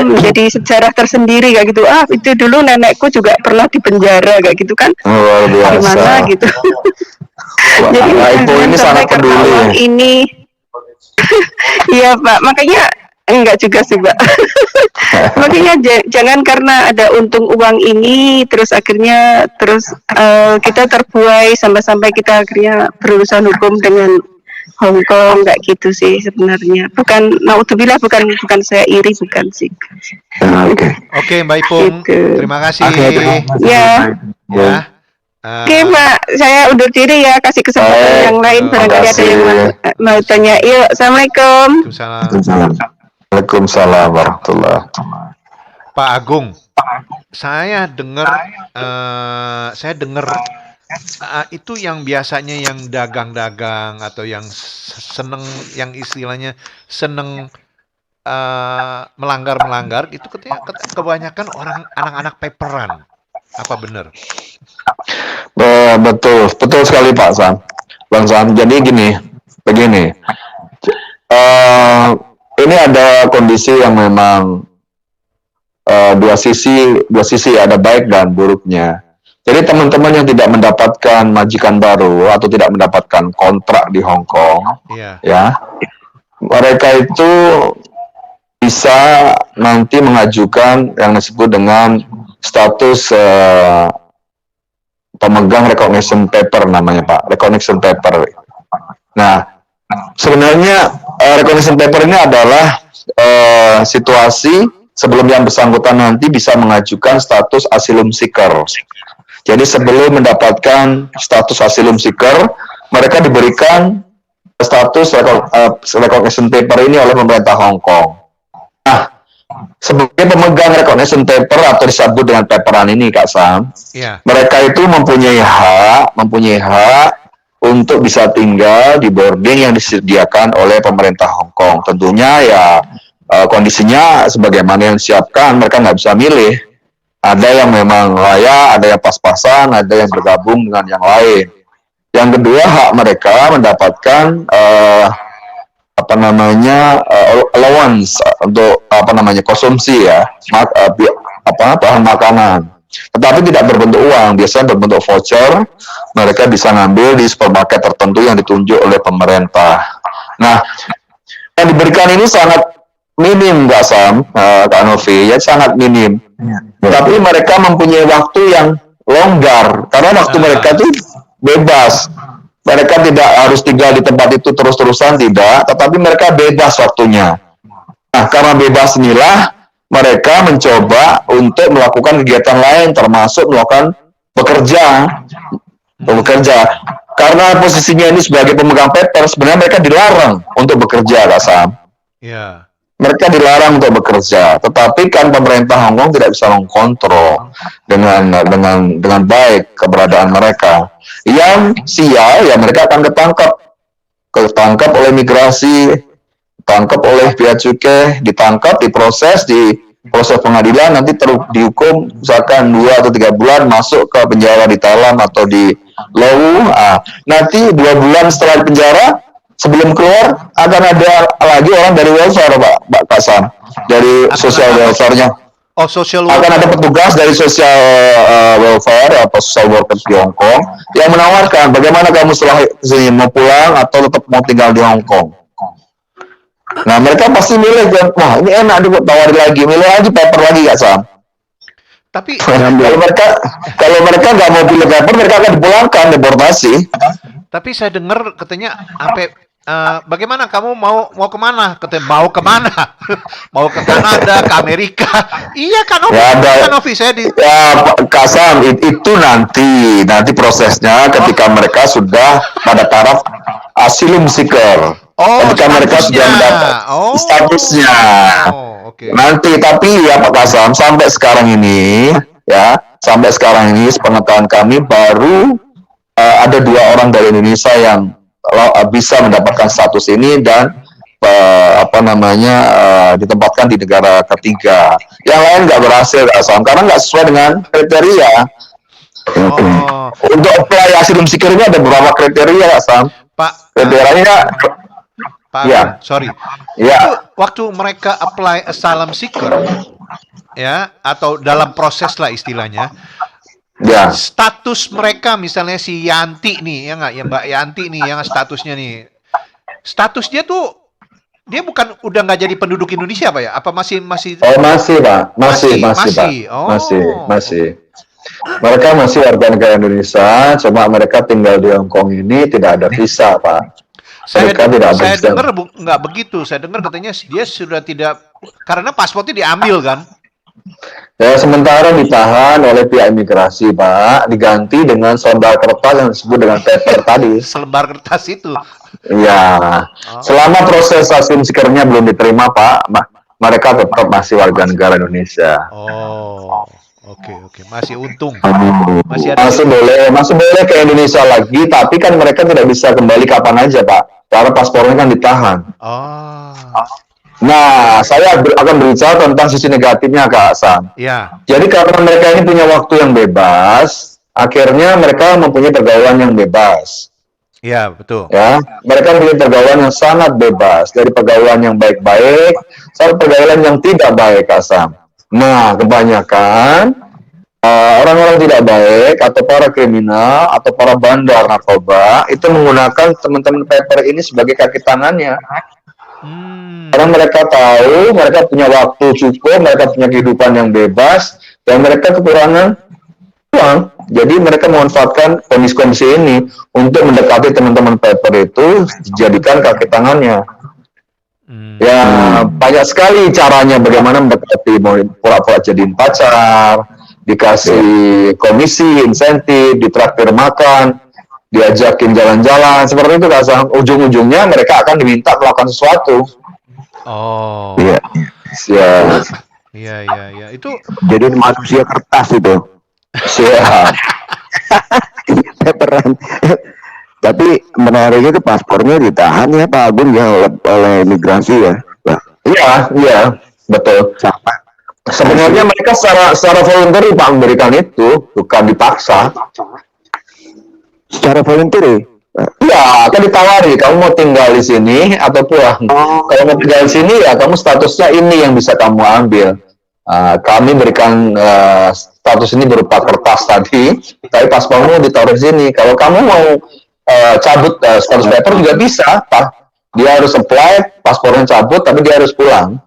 menjadi sejarah tersendiri kayak gitu. Itu dulu nenekku juga pernah di penjara kayak gitu kan. Luar biasa. Gimana gitu. Jadi Ibu ini sangat peduli. Ini iya Pak, makanya enggak juga sih Pak. Makanya jangan karena ada untung uang ini terus akhirnya kita terbuai sampai kita akhirnya berurusan hukum dengan Hong Kong, enggak gitu sih sebenarnya. Naudzubillah, bukan saya iri, bukan sih. Oke, Mbak Ipung, Gitu. terima kasih. Ya. Oke Pak, saya undur diri ya, kasih kesempatan yang lain barangkali ada yang mau tanya. Yuk, Assalamualaikum. Waalaikumsalam. Waalaikumsalam warahmatullahi wabarakatuh. Pak Agung, saya dengar itu yang biasanya yang dagang-dagang atau yang seneng, yang istilahnya seneng melanggar-melanggar itu katanya kebanyakan orang anak-anak paperan. Apa benar? Betul, betul sekali Pak Sam. Bang Sam, jadi begini. Ini ada kondisi yang memang dua sisi ada baik dan buruknya. Jadi teman-teman yang tidak mendapatkan majikan baru atau tidak mendapatkan kontrak di Hong Kong, ya, mereka itu bisa nanti mengajukan yang disebut dengan status pemegang recognition paper namanya Pak, recognition paper. Nah, sebenarnya recognition paper ini adalah situasi sebelum yang bersangkutan nanti bisa mengajukan status asylum seeker. Jadi sebelum mendapatkan status asylum seeker, mereka diberikan status recognition paper ini oleh pemerintah Hong Kong. Nah, sebagai pemegang recognition paper atau disebut dengan paperan ini, Kak Sam, mereka itu mempunyai hak untuk bisa tinggal di boarding yang disediakan oleh pemerintah Hong Kong. Tentunya ya kondisinya sebagaimana yang disiapkan, mereka nggak bisa milih. Ada yang memang layak, ada yang pas-pasan, ada yang bergabung dengan yang lain. Yang kedua, hak mereka mendapatkan allowance untuk konsumsi ya, bahan makanan. Tetapi tidak berbentuk uang, biasanya berbentuk voucher. Mereka bisa ngambil di supermarket tertentu yang ditunjuk oleh pemerintah. Nah, yang diberikan ini sangat minim, Kak Sam, Kak Novi, ya sangat minim. Tapi mereka mempunyai waktu yang longgar, karena waktu mereka itu bebas. Mereka tidak harus tinggal di tempat itu terus-terusan, tidak, tetapi mereka bebas waktunya. Nah, karena bebas inilah mereka mencoba untuk melakukan kegiatan lain, termasuk melakukan bekerja. Karena posisinya ini sebagai pemegang paper, sebenarnya mereka dilarang untuk bekerja, Kak Sam. Mereka dilarang untuk bekerja, tetapi kan pemerintah Hong Kong tidak bisa mengkontrol dengan baik keberadaan mereka. Yang sial ya mereka akan ketangkap oleh migrasi, ditangkap oleh bea cukai, ditangkap, diproses di proses pengadilan, nanti dihukum misalkan 2 atau 3 bulan masuk ke penjara di Thailand atau di Lawu. Nanti 2 bulan setelah di penjara, sebelum keluar akan ada lagi orang dari welfare, Pak Sam, dari social welfare-nya. Oh, social welfare. Akan ada petugas dari social welfare atau social worker di Hong Kong yang menawarkan bagaimana kamu setelah sini mau pulang atau tetap mau tinggal di Hong Kong. Nah, mereka pasti milih, wah ini enak nih buat tawarin lagi, milih lagi paper lagi, Kak Sam. Tapi kalau mereka nggak mau pilih paper, mereka akan dipulangkan, deportasi. Tapi saya dengar katanya sampai bagaimana kamu mau kemana? Katanya mau kemana? Mau ke Kanada, ke Amerika? Iya kan, Novi, saya di. Ya, Kak Sam, itu nanti prosesnya ketika mereka sudah pada taraf asylum seeker. Ketika mereka sudah mendapat statusnya. Nanti, tapi ya Pak Kasam, sampai sekarang ini, sepengetahuan kami baru ada 2 orang dari Indonesia yang bisa mendapatkan status ini dan ditempatkan di negara ketiga. Yang lain nggak berhasil, Kasam, karena nggak sesuai dengan kriteria. Untuk apply asylum seeker ini ada beberapa kriteria, Kasam. Kriterianya Pak, sorry. Waktu mereka apply asylum seeker, ya, atau dalam proses lah istilahnya, status mereka misalnya si Yanti nih, ya nggak, ya Mbak Yanti nih, yang statusnya nih, status dia tuh dia udah nggak jadi penduduk Indonesia, Pak ya? Apa masih? Oh, masih, Pak. Masih. Mereka masih warga negara Indonesia, cuma mereka tinggal di Hong Kong ini tidak ada visa, Pak. Saya dengar nggak begitu. Saya dengar katanya dia sudah tidak, karena pasportnya diambil kan? Ya, sementara ditahan oleh pihak imigrasi, Pak, diganti dengan selembar kertas yang disebut dengan paper tadi. Selembar kertas itu? Ya, selama proses asylum seeker-nya belum diterima, Pak, mereka tetap masih warga negara Indonesia. Oh, oke. Masih untung. Oh, Masih ada Masih boleh ke Indonesia lagi, tapi kan mereka tidak bisa kembali kapan aja, Pak. Karena paspornya kan ditahan. Oh, Nah, saya akan berbicara tentang sisi negatifnya, Kak Sam. ya. Jadi karena mereka ini punya waktu yang bebas, akhirnya mereka mempunyai pergaulan yang bebas. Ya, betul. Ya, mereka mempunyai pergaulan yang sangat bebas, dari pergaulan yang baik-baik sampai pergaulan yang tidak baik, Kak Sam. Nah, kebanyakan orang-orang tidak baik atau para kriminal atau para bandar narkoba itu menggunakan teman-teman paper ini sebagai kaki tangannya. Karena mereka tahu mereka punya waktu cukup, mereka punya kehidupan yang bebas, dan mereka kekurangan uang. Jadi mereka memanfaatkan kondisi-kondisi ini untuk mendekati teman-teman paper itu, dijadikan kaki tangannya. Ya, banyak sekali caranya bagaimana mendekati, mau pura-pura jadiin pacar, dikasih komisi, insentif, ditraktir makan, diajakin jalan-jalan, seperti itu, Kak Sam. Ujung-ujungnya mereka akan diminta melakukan sesuatu. Oh, iya. iya. Itu Jadi manusia kertas itu. Siap. Paperan. Tapi menariknya itu paspornya ditahan ya Pak Agun ya oleh imigrasi ya. Nah, Iya, betul. sama. Sebenarnya mereka secara voluntary Pak memberikan itu, bukan dipaksa. Secara voluntary. Iya, kan ditawari, kamu mau tinggal di sini atau pulang. Kalau mau tinggal di sini ya kamu statusnya ini yang bisa kamu ambil. Kami berikan status ini berupa kertas tadi, tapi paspormu ditaruh di sini. Kalau kamu mau cabut status paper juga bisa, Pak. Dia harus apply, paspornya cabut, tapi dia harus pulang.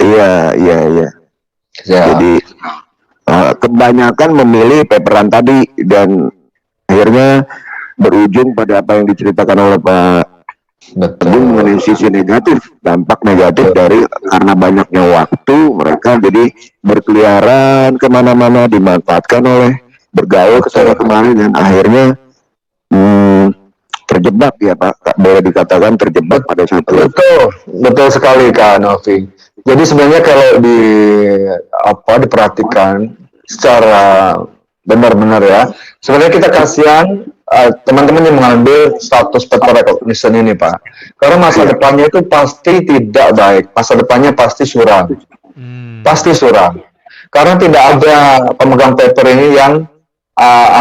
Iya. Ya. Jadi kebanyakan memilih paperan tadi dan akhirnya berujung pada apa yang diceritakan oleh Pak Agung mengenai sisi negatif, dampak negatif dari karena banyaknya waktu mereka jadi berkeliaran kemana-mana, dimanfaatkan oleh bergaul kesana kemari dan akhirnya terjebak ya Pak, boleh dikatakan terjebak pada satu. Betul sekali Kak Novi. Jadi sebenarnya kalau diperhatikan secara benar-benar ya, sebenarnya kita kasihan teman-teman yang mengambil status paper recognition ini Pak, karena masa depannya itu pasti tidak baik, masa depannya pasti suram, karena tidak ada pemegang paper ini yang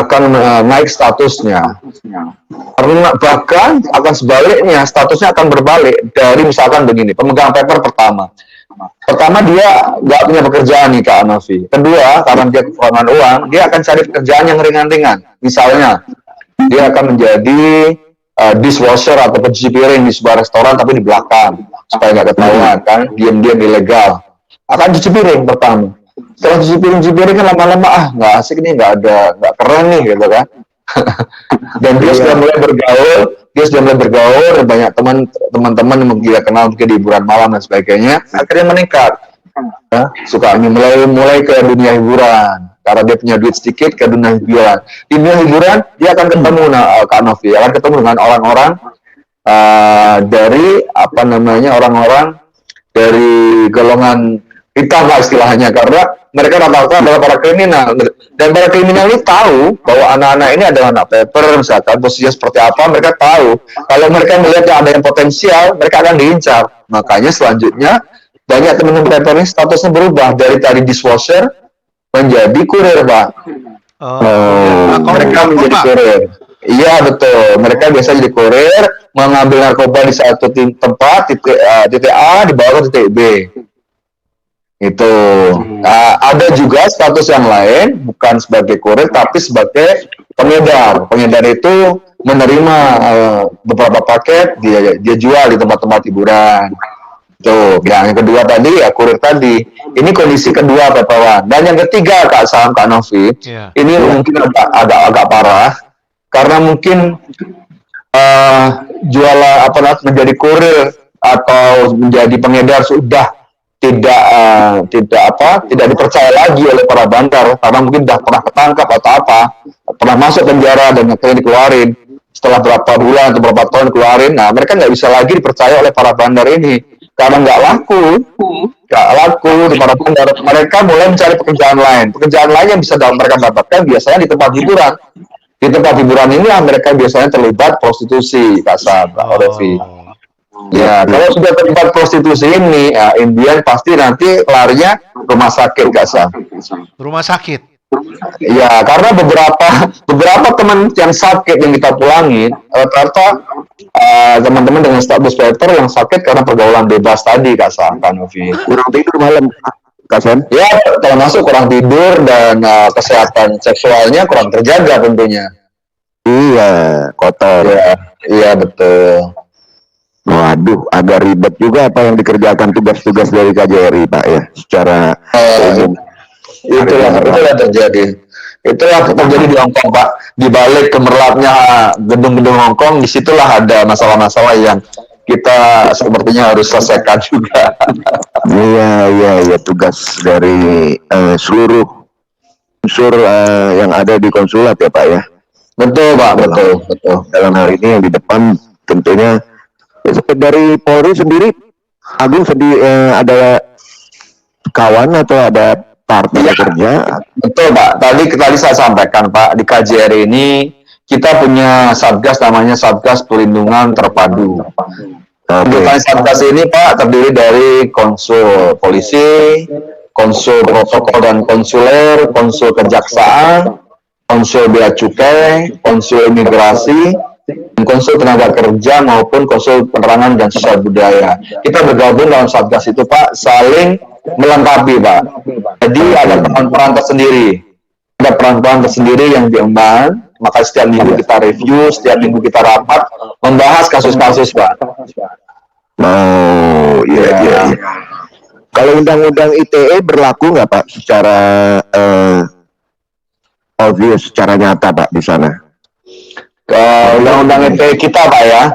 akan naik statusnya, karena bahkan akan sebaliknya statusnya akan berbalik dari misalkan begini, pemegang paper pertama dia nggak punya pekerjaan nih Kak Novi, kedua karena dia kekurangan uang, dia akan cari pekerjaan yang ringan-ringan, misalnya dia akan menjadi dishwasher atau pencuci piring di sebuah restoran tapi di belakang supaya nggak ketahuan kan, diam-diam ilegal, akan cuci piring pertama. Setelah cuci piring kan lama-lama nggak asik nih, nggak keren nih gitu kan. Dan dia sudah mulai bergaul, dan banyak teman-teman yang dia kenal mungkin di hiburan malam dan sebagainya, akhirnya meningkat. Ya, suka mulai ke dunia hiburan karena dia punya duit sedikit, ke dunia hiburan. Di dunia hiburan dia akan ketemu Kak Novi, akan ketemu dengan orang-orang dari orang-orang dari golongan hitam lah istilahnya, karena mereka rata-rata adalah para kriminal, dan para kriminal ini tahu bahwa anak-anak ini adalah anak paper, misalkan posisinya seperti apa, mereka tahu. Kalau mereka melihat ada yang potensial, mereka akan diincar. Makanya selanjutnya banyak teman-teman paper ini statusnya berubah dari tadi dishwasher menjadi kurir, Pak. Mereka menjadi kurir. Iya betul, mereka biasa jadi kurir, mengambil narkoba di satu tempat, titik A dibawa ke titik B. Itu ada juga status yang lain, bukan sebagai kurir tapi sebagai pengedar. Pengedar itu menerima beberapa paket, dia jual di tempat-tempat hiburan. Tuh, yang kedua tadi ya kurir tadi. Ini kondisi kedua Pak Pawan. Dan yang ketiga Kak Novi, ini mungkin agak parah karena mungkin menjadi kurir atau menjadi pengedar sudah tidak dipercaya lagi oleh para bandar, karena mungkin sudah pernah ketangkap atau pernah masuk penjara dan akhirnya dikeluarin setelah berapa bulan atau berapa tahun dikeluarin. Nah, mereka nggak bisa lagi dipercaya oleh para bandar ini. karena nggak laku di para pengendara, mereka mulai mencari pekerjaan lain. Pekerjaan lain yang bisa mereka dapatkan biasanya di tempat hiburan. Di tempat hiburan ini mereka biasanya terlibat prostitusi, kasar, Pak Odevi. Ya, kalau sudah terlibat prostitusi ini, ya, Indian pasti nanti larinya rumah sakit, kasar. Rumah sakit. Ya, karena beberapa teman yang sakit yang kita pulangin, rata-rata teman-teman dengan status veter yang sakit karena pergaulan bebas tadi, kasar, Pak Novi. Kurang tidur malam, Kasan. Ya, termasuk kurang tidur dan kesehatan seksualnya kurang terjaga tentunya. Iya, kotor. Ya, iya betul. Waduh, agak ribet juga apa yang dikerjakan tugas-tugas dari KJRI, Pak ya, secara umum. Itulah terjadi. Itulah terjadi di Hongkong, Pak. Di balik gemerlapnya gedung-gedung Hongkong, disitulah ada masalah-masalah yang kita sepertinya harus selesaikan juga. Iya, tugas dari seluruh unsur yang ada di konsulat ya, Pak ya. Betul, Pak, betul. Dalam hal ini yang di depan tentunya dari Polri sendiri, Agung ada kawan atau ada partner kerja? Betul, Pak. Tadi saya sampaikan, Pak, di KJRI ini kita punya satgas namanya Satgas Pelindungan Terpadu. Satgas ini, Pak, terdiri dari konsul polisi, konsul protokol dan konsuler, konsul kejaksaan, konsul bea cukai, konsul imigrasi, konsul tenaga kerja maupun konsul penerangan dan sosial budaya. Kita bergabung dalam satgas itu, Pak, saling melengkapi, Pak. Jadi ada peran-peran tersendiri. Ada peran-peran tersendiri yang diemban, maka setiap minggu kita review, setiap minggu kita rapat, membahas kasus-kasus, Pak. Oh, iya. Kalau undang-undang ITE berlaku nggak, Pak, secara obvious, secara nyata, Pak, di sana? Undang-undang ITE kita, Pak, ya.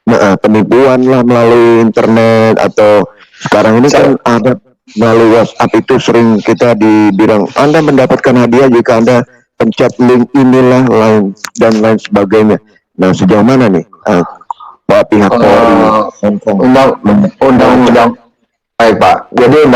Nah, penipuan lah melalui internet atau sekarang ini kan ada melalui WhatsApp itu sering kita dibilang Anda mendapatkan hadiah jika Anda pencet link inilah dan lain sebagainya. Nah, sejauh mana nih Pak pihak Polri? Undang-undang baik, Pak. Jadi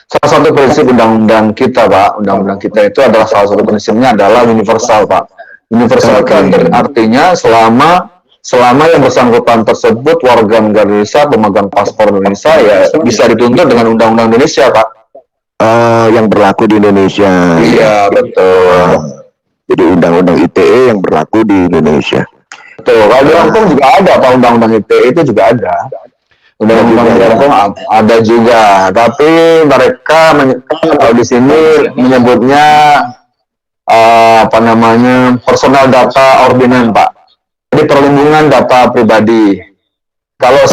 salah satu prinsip undang-undang kita, Pak, undang-undang kita itu adalah salah satu prinsipnya adalah universal, Pak. Universal kan artinya selama yang bersangkutan tersebut warga negara Indonesia, pemegang paspor Indonesia, ya bisa dituntut dengan undang-undang Indonesia, Pak. Yang berlaku di Indonesia. Iya, betul. Jadi undang-undang ITE yang berlaku di Indonesia. Betul. Kalau di Hongkong juga ada, Pak, undang-undang ITE itu juga ada. Undang-undang di Hongkong ada juga, tapi mereka kalau di sini menyebutnya personal data ordinance, Pak. Jadi perlindungan data pribadi. Kalau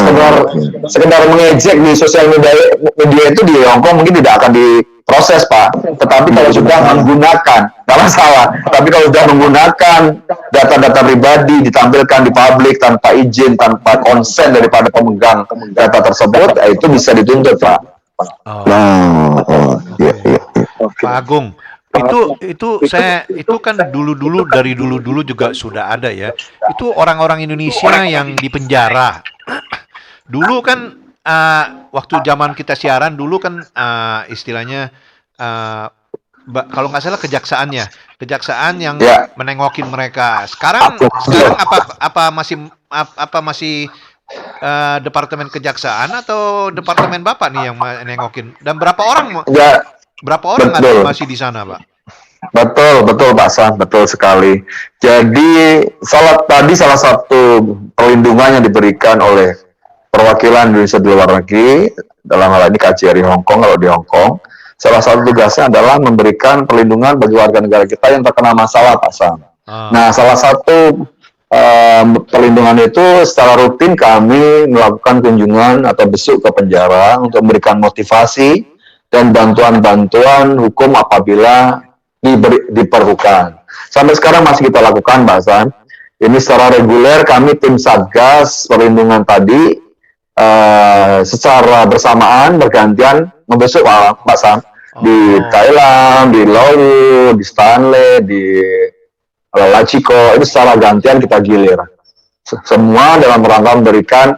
sekedar mengejek di sosial media itu di Hongkong mungkin tidak akan diproses, Pak. Tetapi kalau sudah menggunakan, nggak masalah. Tapi kalau sudah menggunakan data-data pribadi ditampilkan di publik tanpa izin, tanpa konsen daripada pemegang data tersebut, ya itu bisa dituntut, Pak. Iya. Pak Agung, itu kan dari dulu juga sudah ada ya. Itu orang-orang Indonesia yang di penjara. Dulu kan waktu zaman kita siaran dulu kan istilahnya kalau nggak salah kejaksaan yang menengokin mereka. Sekarang apa masih departemen kejaksaan atau departemen Bapak nih yang menengokin? Dan berapa orang ada masih di sana, Pak? Betul, Pak Sam, betul sekali. Jadi salah satu perlindungan yang diberikan oleh perwakilan Indonesia di luar negeri, dalam hal ini KJRI Hongkong, kalau di Hongkong, salah satu tugasnya adalah memberikan perlindungan bagi warga negara kita yang terkena masalah, Pak Sam. Nah, salah satu perlindungan itu secara rutin kami melakukan kunjungan atau besuk ke penjara untuk memberikan motivasi dan bantuan-bantuan hukum apabila diperlukan. Sampai sekarang masih kita lakukan, Mbak San. Ini secara reguler kami tim Satgas Perlindungan tadi secara bersamaan bergantian membesuk, Mbak San, di Thailand, di Lawu, di Stanley, di Lachiko, itu secara gantian kita gilir. Semua dalam rangka memberikan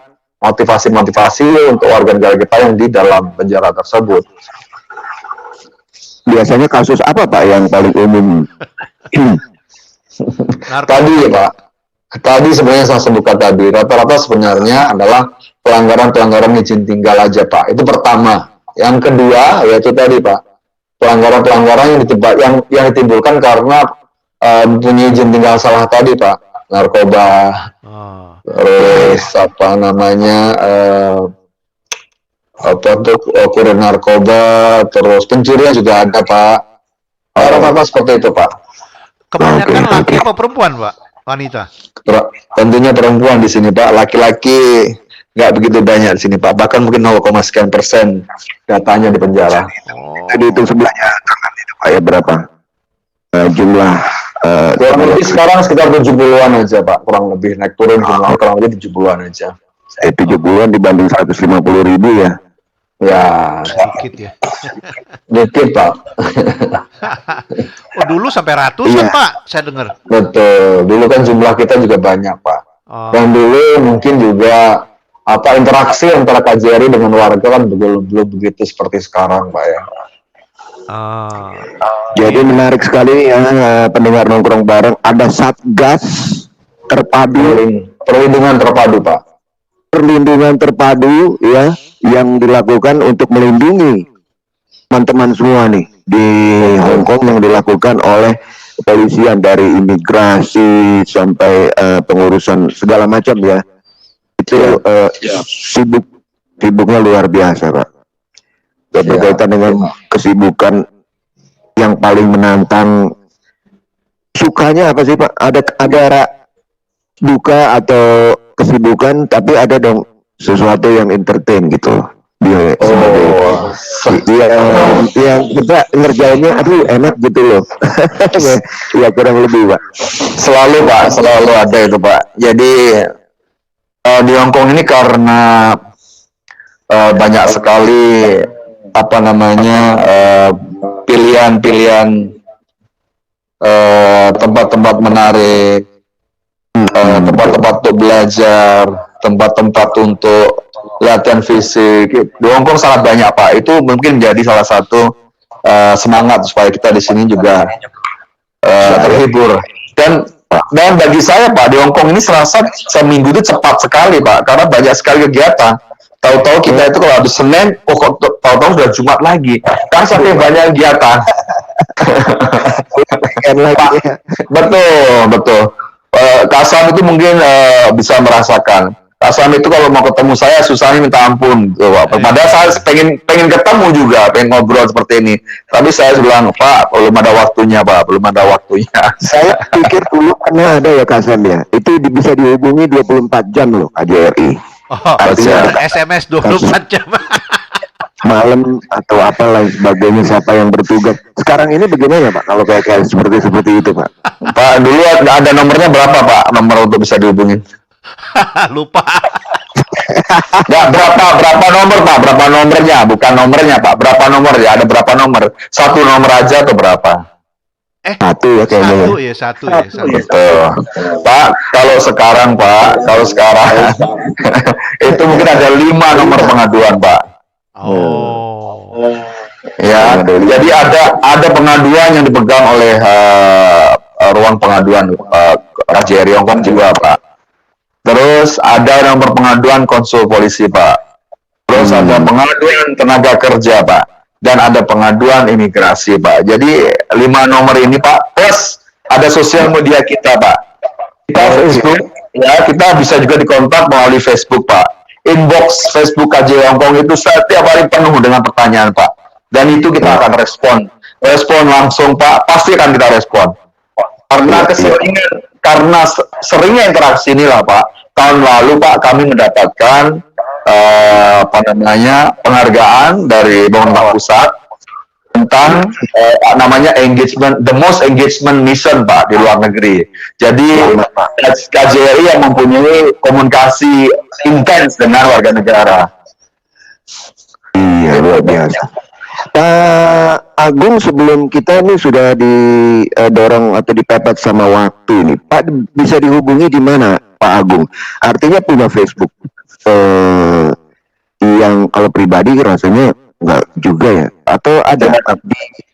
motivasi-motivasi untuk warga negara kita yang di dalam penjara tersebut. Biasanya kasus apa Pak yang paling umum? Tadi Pak, tadi sebenarnya saya sebutkan tadi, rata-rata sebenarnya adalah pelanggaran-pelanggaran izin tinggal aja Pak. Itu pertama. Yang kedua yaitu tadi Pak, pelanggaran-pelanggaran yang ditimbulkan karena mempunyai izin tinggal salah tadi Pak, narkoba, terus apa namanya kurir narkoba, terus pencurian juga ada Pak. Rata-rata seperti itu Pak. Kebanyakan laki apa perempuan, Pak? Wanita? Tentunya perempuan di sini Pak, laki-laki nggak begitu banyak di sini Pak, bahkan mungkin 0,sekian% datanya di penjara. Jadi itu sebelahnya tangan itu Pak ya berapa jumlah? Kurang lebih sekarang sekitar 70-an aja Pak, kurang lebih naik turun jumlah kurang lebih 70-an aja. 70-an dibanding 150.000 ya. Ya, Sedikit ya. dikit Pak. Oh, dulu sampai ratusan, Pak, saya dengar. Betul, dulu kan jumlah kita juga banyak Pak. Dan dulu mungkin juga interaksi antara KJRI dengan warga kan belum begitu seperti sekarang Pak ya. Jadi menarik sekali ya pendengar nongkrong bareng, ada Satgas terpadu perlindungan terpadu Pak. Perlindungan terpadu ya yang dilakukan untuk melindungi teman-teman semua nih di Hong Kong yang dilakukan oleh kepolisian dari imigrasi sampai pengurusan segala macam ya. Itu sibuknya luar biasa Pak. Berkaitan dengan kesibukan yang paling menantang, sukanya apa sih Pak? Ada duka atau kesibukan, tapi ada dong sesuatu yang entertain gitu loh. Yang kita ngerjainnya aduh enak gitu loh. Ya kurang lebih Pak. Selalu Pak, selalu ada itu Pak. Jadi di Hong Kong ini karena banyak sekali pilihan-pilihan tempat-tempat menarik, tempat-tempat untuk belajar, tempat-tempat untuk latihan fisik. Di Hong Kong sangat banyak Pak. Itu mungkin menjadi salah satu semangat supaya kita di sini juga terhibur. Dan bagi saya Pak, di Hong Kong ini serasa seminggu itu cepat sekali Pak, karena banyak sekali kegiatan. Tahu-tahu kita itu kalau habis Senin, tahu-tahu sudah Jumat lagi. Kan saking banyak kegiatan. Pak, betul. Kasam itu mungkin bisa merasakan. Kasam itu kalau mau ketemu saya susahnya minta ampun. Padahal saya pengen ketemu juga, pengen ngobrol seperti ini. Tapi saya bilang, Pak, belum ada waktunya Pak, belum ada waktunya. Saya pikir dulu karena ada ya Kasam ya, itu bisa dihubungi 24 jam loh KJRI. SMS 24 jam. Malam atau apalah sebagainya, siapa yang bertugas. Sekarang ini bagaimana Pak kalau kayak seperti itu Pak? Pak, dulu ada nomornya berapa Pak, nomor untuk bisa dihubungin? Lupa. Nggak, berapa nomor Pak, berapa nomornya, bukan nomornya Pak, berapa nomor ya, ada berapa nomor, satu nomor aja atau berapa? Satu ya kayaknya. Satu. Betul. Pak, kalau sekarang itu mungkin ada 5 nomor pengaduan Pak. Ya, jadi ada pengaduan yang dipegang oleh ruang pengaduan KJRI Hong Kong juga Pak. Terus ada nomor pengaduan konsul polisi Pak. Terus ada pengaduan tenaga kerja Pak. Dan ada pengaduan imigrasi Pak. Jadi 5 nomor ini Pak. Plus ada sosial media kita Pak. Kita Facebook, ya kita bisa juga dikontak melalui Facebook Pak. Inbox Facebook KJRI Hong Kong itu setiap hari penuh dengan pertanyaan Pak. Dan itu kita akan respon langsung Pak. Pasti akan kita respon. Karena seringnya interaksi inilah Pak. Tahun lalu Pak kami mendapatkan penghargaan dari pemerintah pusat tentang namanya the most engagement mission Pak di luar negeri. Jadi KJRI yang mempunyai komunikasi intens dengan warga negara. Iya, luar biasa. Pak Agung, sebelum kita ini sudah didorong atau dipepet sama waktu ini, Pak bisa dihubungi di mana Pak Agung? Artinya punya Facebook. eh, yang kalau pribadi rasanya nggak juga ya, atau ada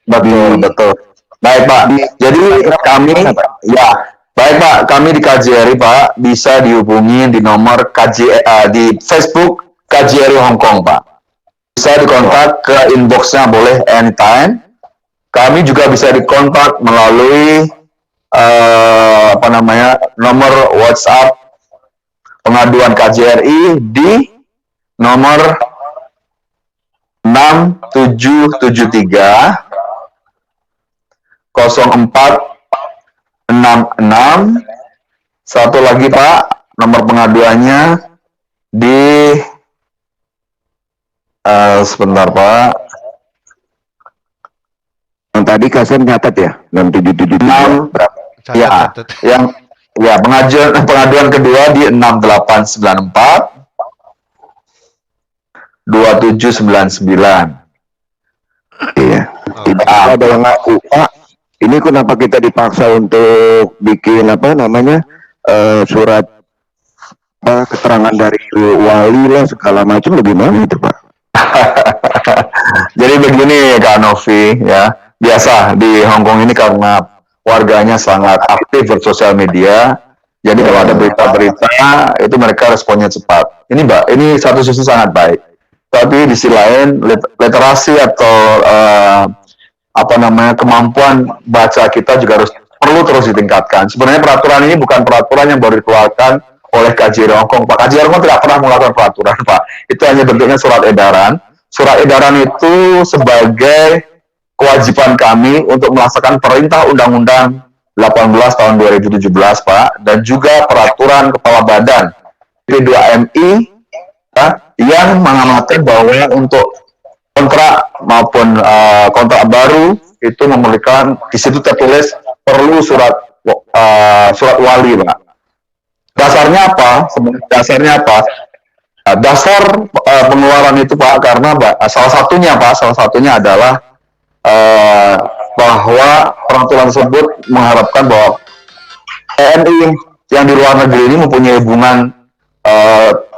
Betul. Baik Pak. Jadi kami ya, baik Pak, kami di KJRI Pak bisa dihubungi di nomor di Facebook KJRI Hong Kong Pak. Bisa dikontak ke inboxnya boleh anytime. Kami juga bisa dikontak melalui nomor WhatsApp pengaduan KJRI di nomor 6773 0466. Satu lagi Pak, nomor pengaduannya di sebentar Pak. Yang tadi Kasen nyatat ya, 6776 berapa? Ya, yang pengaduan kedua di 6894 2799. Iya. Tidak ada yang ngaku, Pak. Ini kenapa kita dipaksa untuk bikin surat keterangan dari wali lah segala macam, bagaimana itu Pak? Jadi begini Kak Novi ya, biasa di Hong Kong ini karena warganya sangat aktif bersosial media, jadi kalau ada berita-berita itu mereka responnya cepat. Ini Mbak, ini satu sisi sangat baik, tapi di sisi lain literasi atau kemampuan baca kita juga perlu terus ditingkatkan. Sebenarnya peraturan ini bukan peraturan yang baru dikeluarkan oleh KJRI Hong Kong Pak. KJRI Hong Kong tidak pernah mengeluarkan peraturan Pak. Itu hanya bentuknya surat edaran. Surat edaran itu sebagai kewajiban kami untuk melaksanakan perintah Undang-Undang 18 tahun 2017 Pak, dan juga peraturan Kepala Badan P2MI yang mengamanatkan bahwa untuk kontrak maupun kontrak baru itu memerlukan, di situ tertulis perlu surat wali Pak. Dasarnya apa? Dasar pengeluaran itu Pak, karena salah satunya adalah bahwa peraturan tersebut mengharapkan bahwa TNI yang di luar negeri ini mempunyai hubungan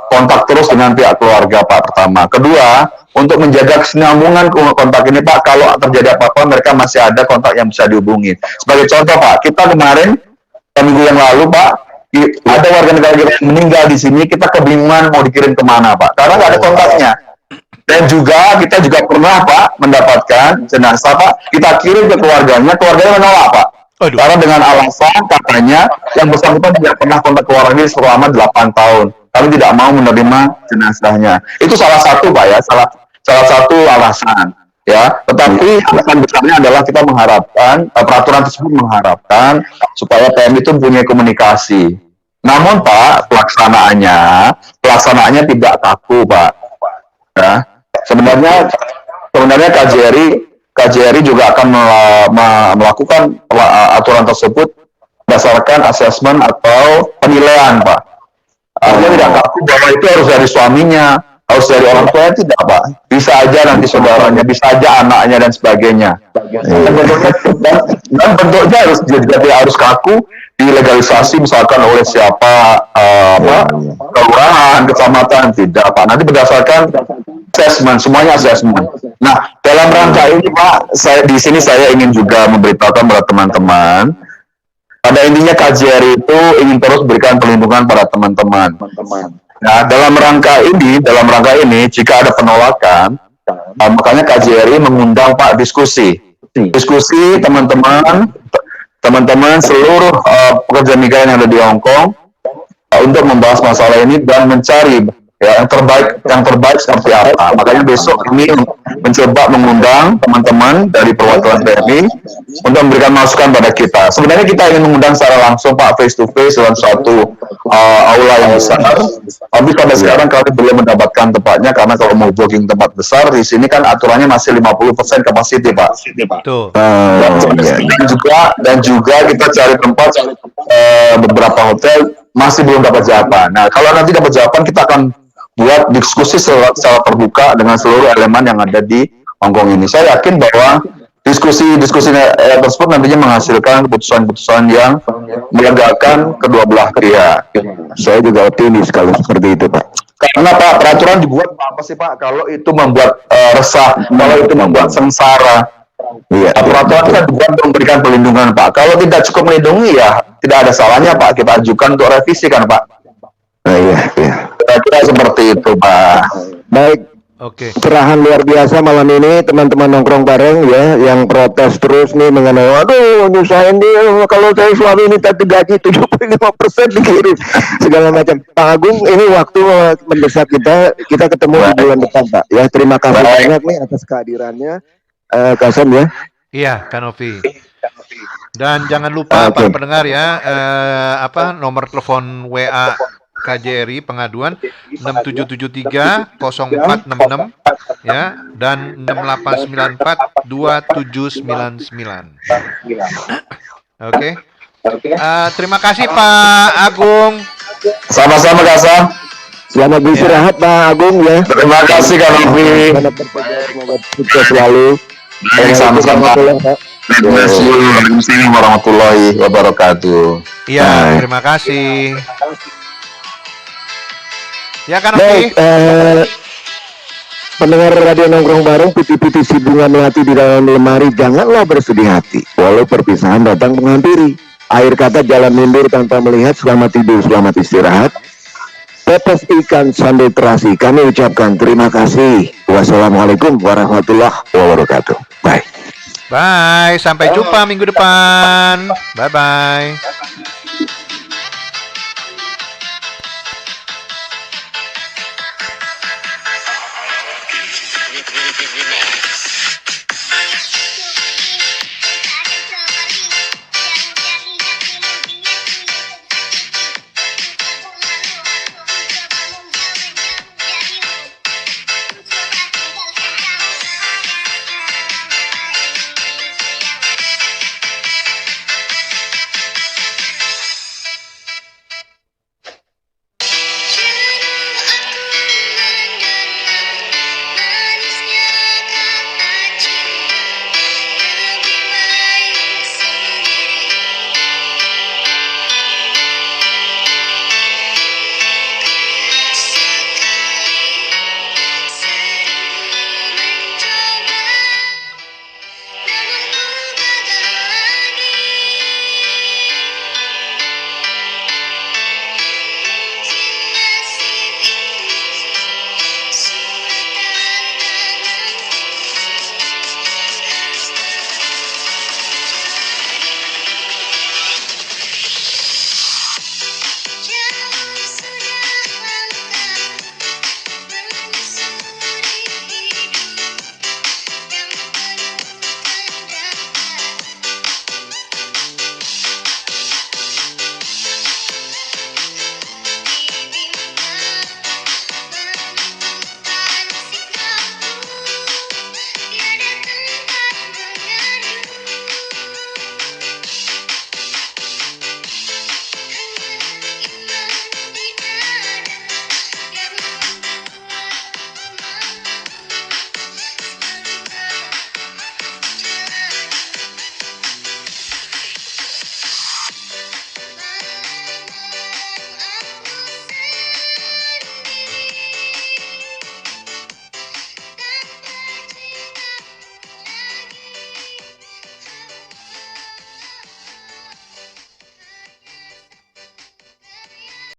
kontak terus dengan pihak keluarga Pak, pertama. Kedua, untuk menjaga kesinambungan kontak ini Pak, kalau terjadi apa-apa mereka masih ada kontak yang bisa dihubungi. Sebagai contoh Pak, kita kemarin minggu yang lalu Pak, ada warga negara kita yang meninggal di sini, kita kebingungan mau dikirim kemana Pak, karena nggak ada kontaknya. Dan juga kita juga pernah Pak mendapatkan jenazah Pak, kita kirim ke keluarganya menolak Pak. Karena dengan alasan katanya yang bersangkutan tidak pernah kontak keluarga selama 8 tahun. Kami tidak mau menerima jenazahnya. Itu salah satu Pak ya, salah satu alasan ya. Tetapi alasan besarnya adalah kita mengharapkan peraturan tersebut mengharapkan supaya PM itu mempunyai komunikasi. Namun Pak, pelaksanaannya tidak kaku Pak. Ya. Sebenarnya KJRI juga akan melakukan aturan tersebut berdasarkan asesmen atau penilaian Pak. Artinya tidak kaku bahwa itu harus dari suaminya, harus dari orang tuanya, tidak Pak. Bisa aja nanti saudaranya, bisa aja anaknya dan sebagainya. Dan bentuknya harus kaku, dilegalisasi misalkan oleh siapa, kelurahan, kecamatan, tidak Pak. Nanti berdasarkan assessment, semuanya assessment. Nah, dalam rangka ini Pak, di sini saya ingin juga memberitahukan kepada teman-teman, pada intinya KJRI itu ingin terus berikan perlindungan pada teman-teman. Nah, dalam rangka ini, jika ada penolakan, makanya KJRI mengundang Pak diskusi teman-teman seluruh pekerja migran yang ada di Hong Kong untuk membahas masalah ini dan mencari yang terbaik seperti apa. Makanya besok ini mencoba mengundang teman-teman dari perwakilan TNI untuk memberikan masukan pada kita. Sebenarnya kita ingin mengundang secara langsung Pak, face to face dalam suatu aula yang besar. Tapi pada sekarang kami belum mendapatkan tempatnya, karena kalau mau booking tempat besar di sini kan aturannya masih 50% capacity Pak. Betul. Dan juga kita cari tempat beberapa hotel masih belum dapat jawaban. Nah, kalau nanti dapat jawaban kita akan buat diskusi secara terbuka dengan seluruh elemen yang ada di Hong Kong ini. Saya yakin bahwa diskusi tersebut nantinya menghasilkan keputusan-keputusan yang melegakan kedua belah pihak. Saya juga optimis kalau seperti itu Pak. Karena Pak, peraturan dibuat apa sih Pak? Kalau itu membuat resah, kalau itu membuat sengsara. Iya. Peraturan kan dibuat untuk memberikan perlindungan Pak. Kalau tidak cukup melindungi ya tidak ada salahnya Pak kita ajukan untuk revisi kan Pak. Iya. Kira-kira seperti itu Pak. Baik. Oke. Cerahan luar biasa malam ini teman-teman nongkrong bareng ya yang protes terus nih mengenai aduh nyusahin dia kalau saya suami minta gaji 75% dikirim segala macam. Pak Agung ini waktu mendesak kita ketemu di bulan depan Pak ya. Terima kasih banyak nih atas kehadirannya Kasem ya. Iya, Kanovi. Dan jangan lupa para pendengar ya, nomor telepon WA KJRI pengaduan 6773 0466 ya dan 6894 2799. Oke. Terima kasih Pak Agung. Sama-sama Kasam. Selamat beristirahat Pak Agung ya. Terima kasih Kak Novi. Semoga sukses selalu. Sama-sama. Waalaikumsalam warahmatullahi wabarakatuh. Iya, terima kasih. Ya kan, Baik, pendengar radio nongkrong bareng, putih-putih si bunga melati di dalam lemari, janganlah bersedih hati, walau perpisahan datang menghampiri. Akhir kata jalan mundur tanpa melihat, selamat tidur, selamat istirahat. Pepes ikan sambil terasi, kami ucapkan terima kasih. Wassalamualaikum warahmatullahi wabarakatuh. Bye. Bye, sampai jumpa minggu depan. Bye-bye.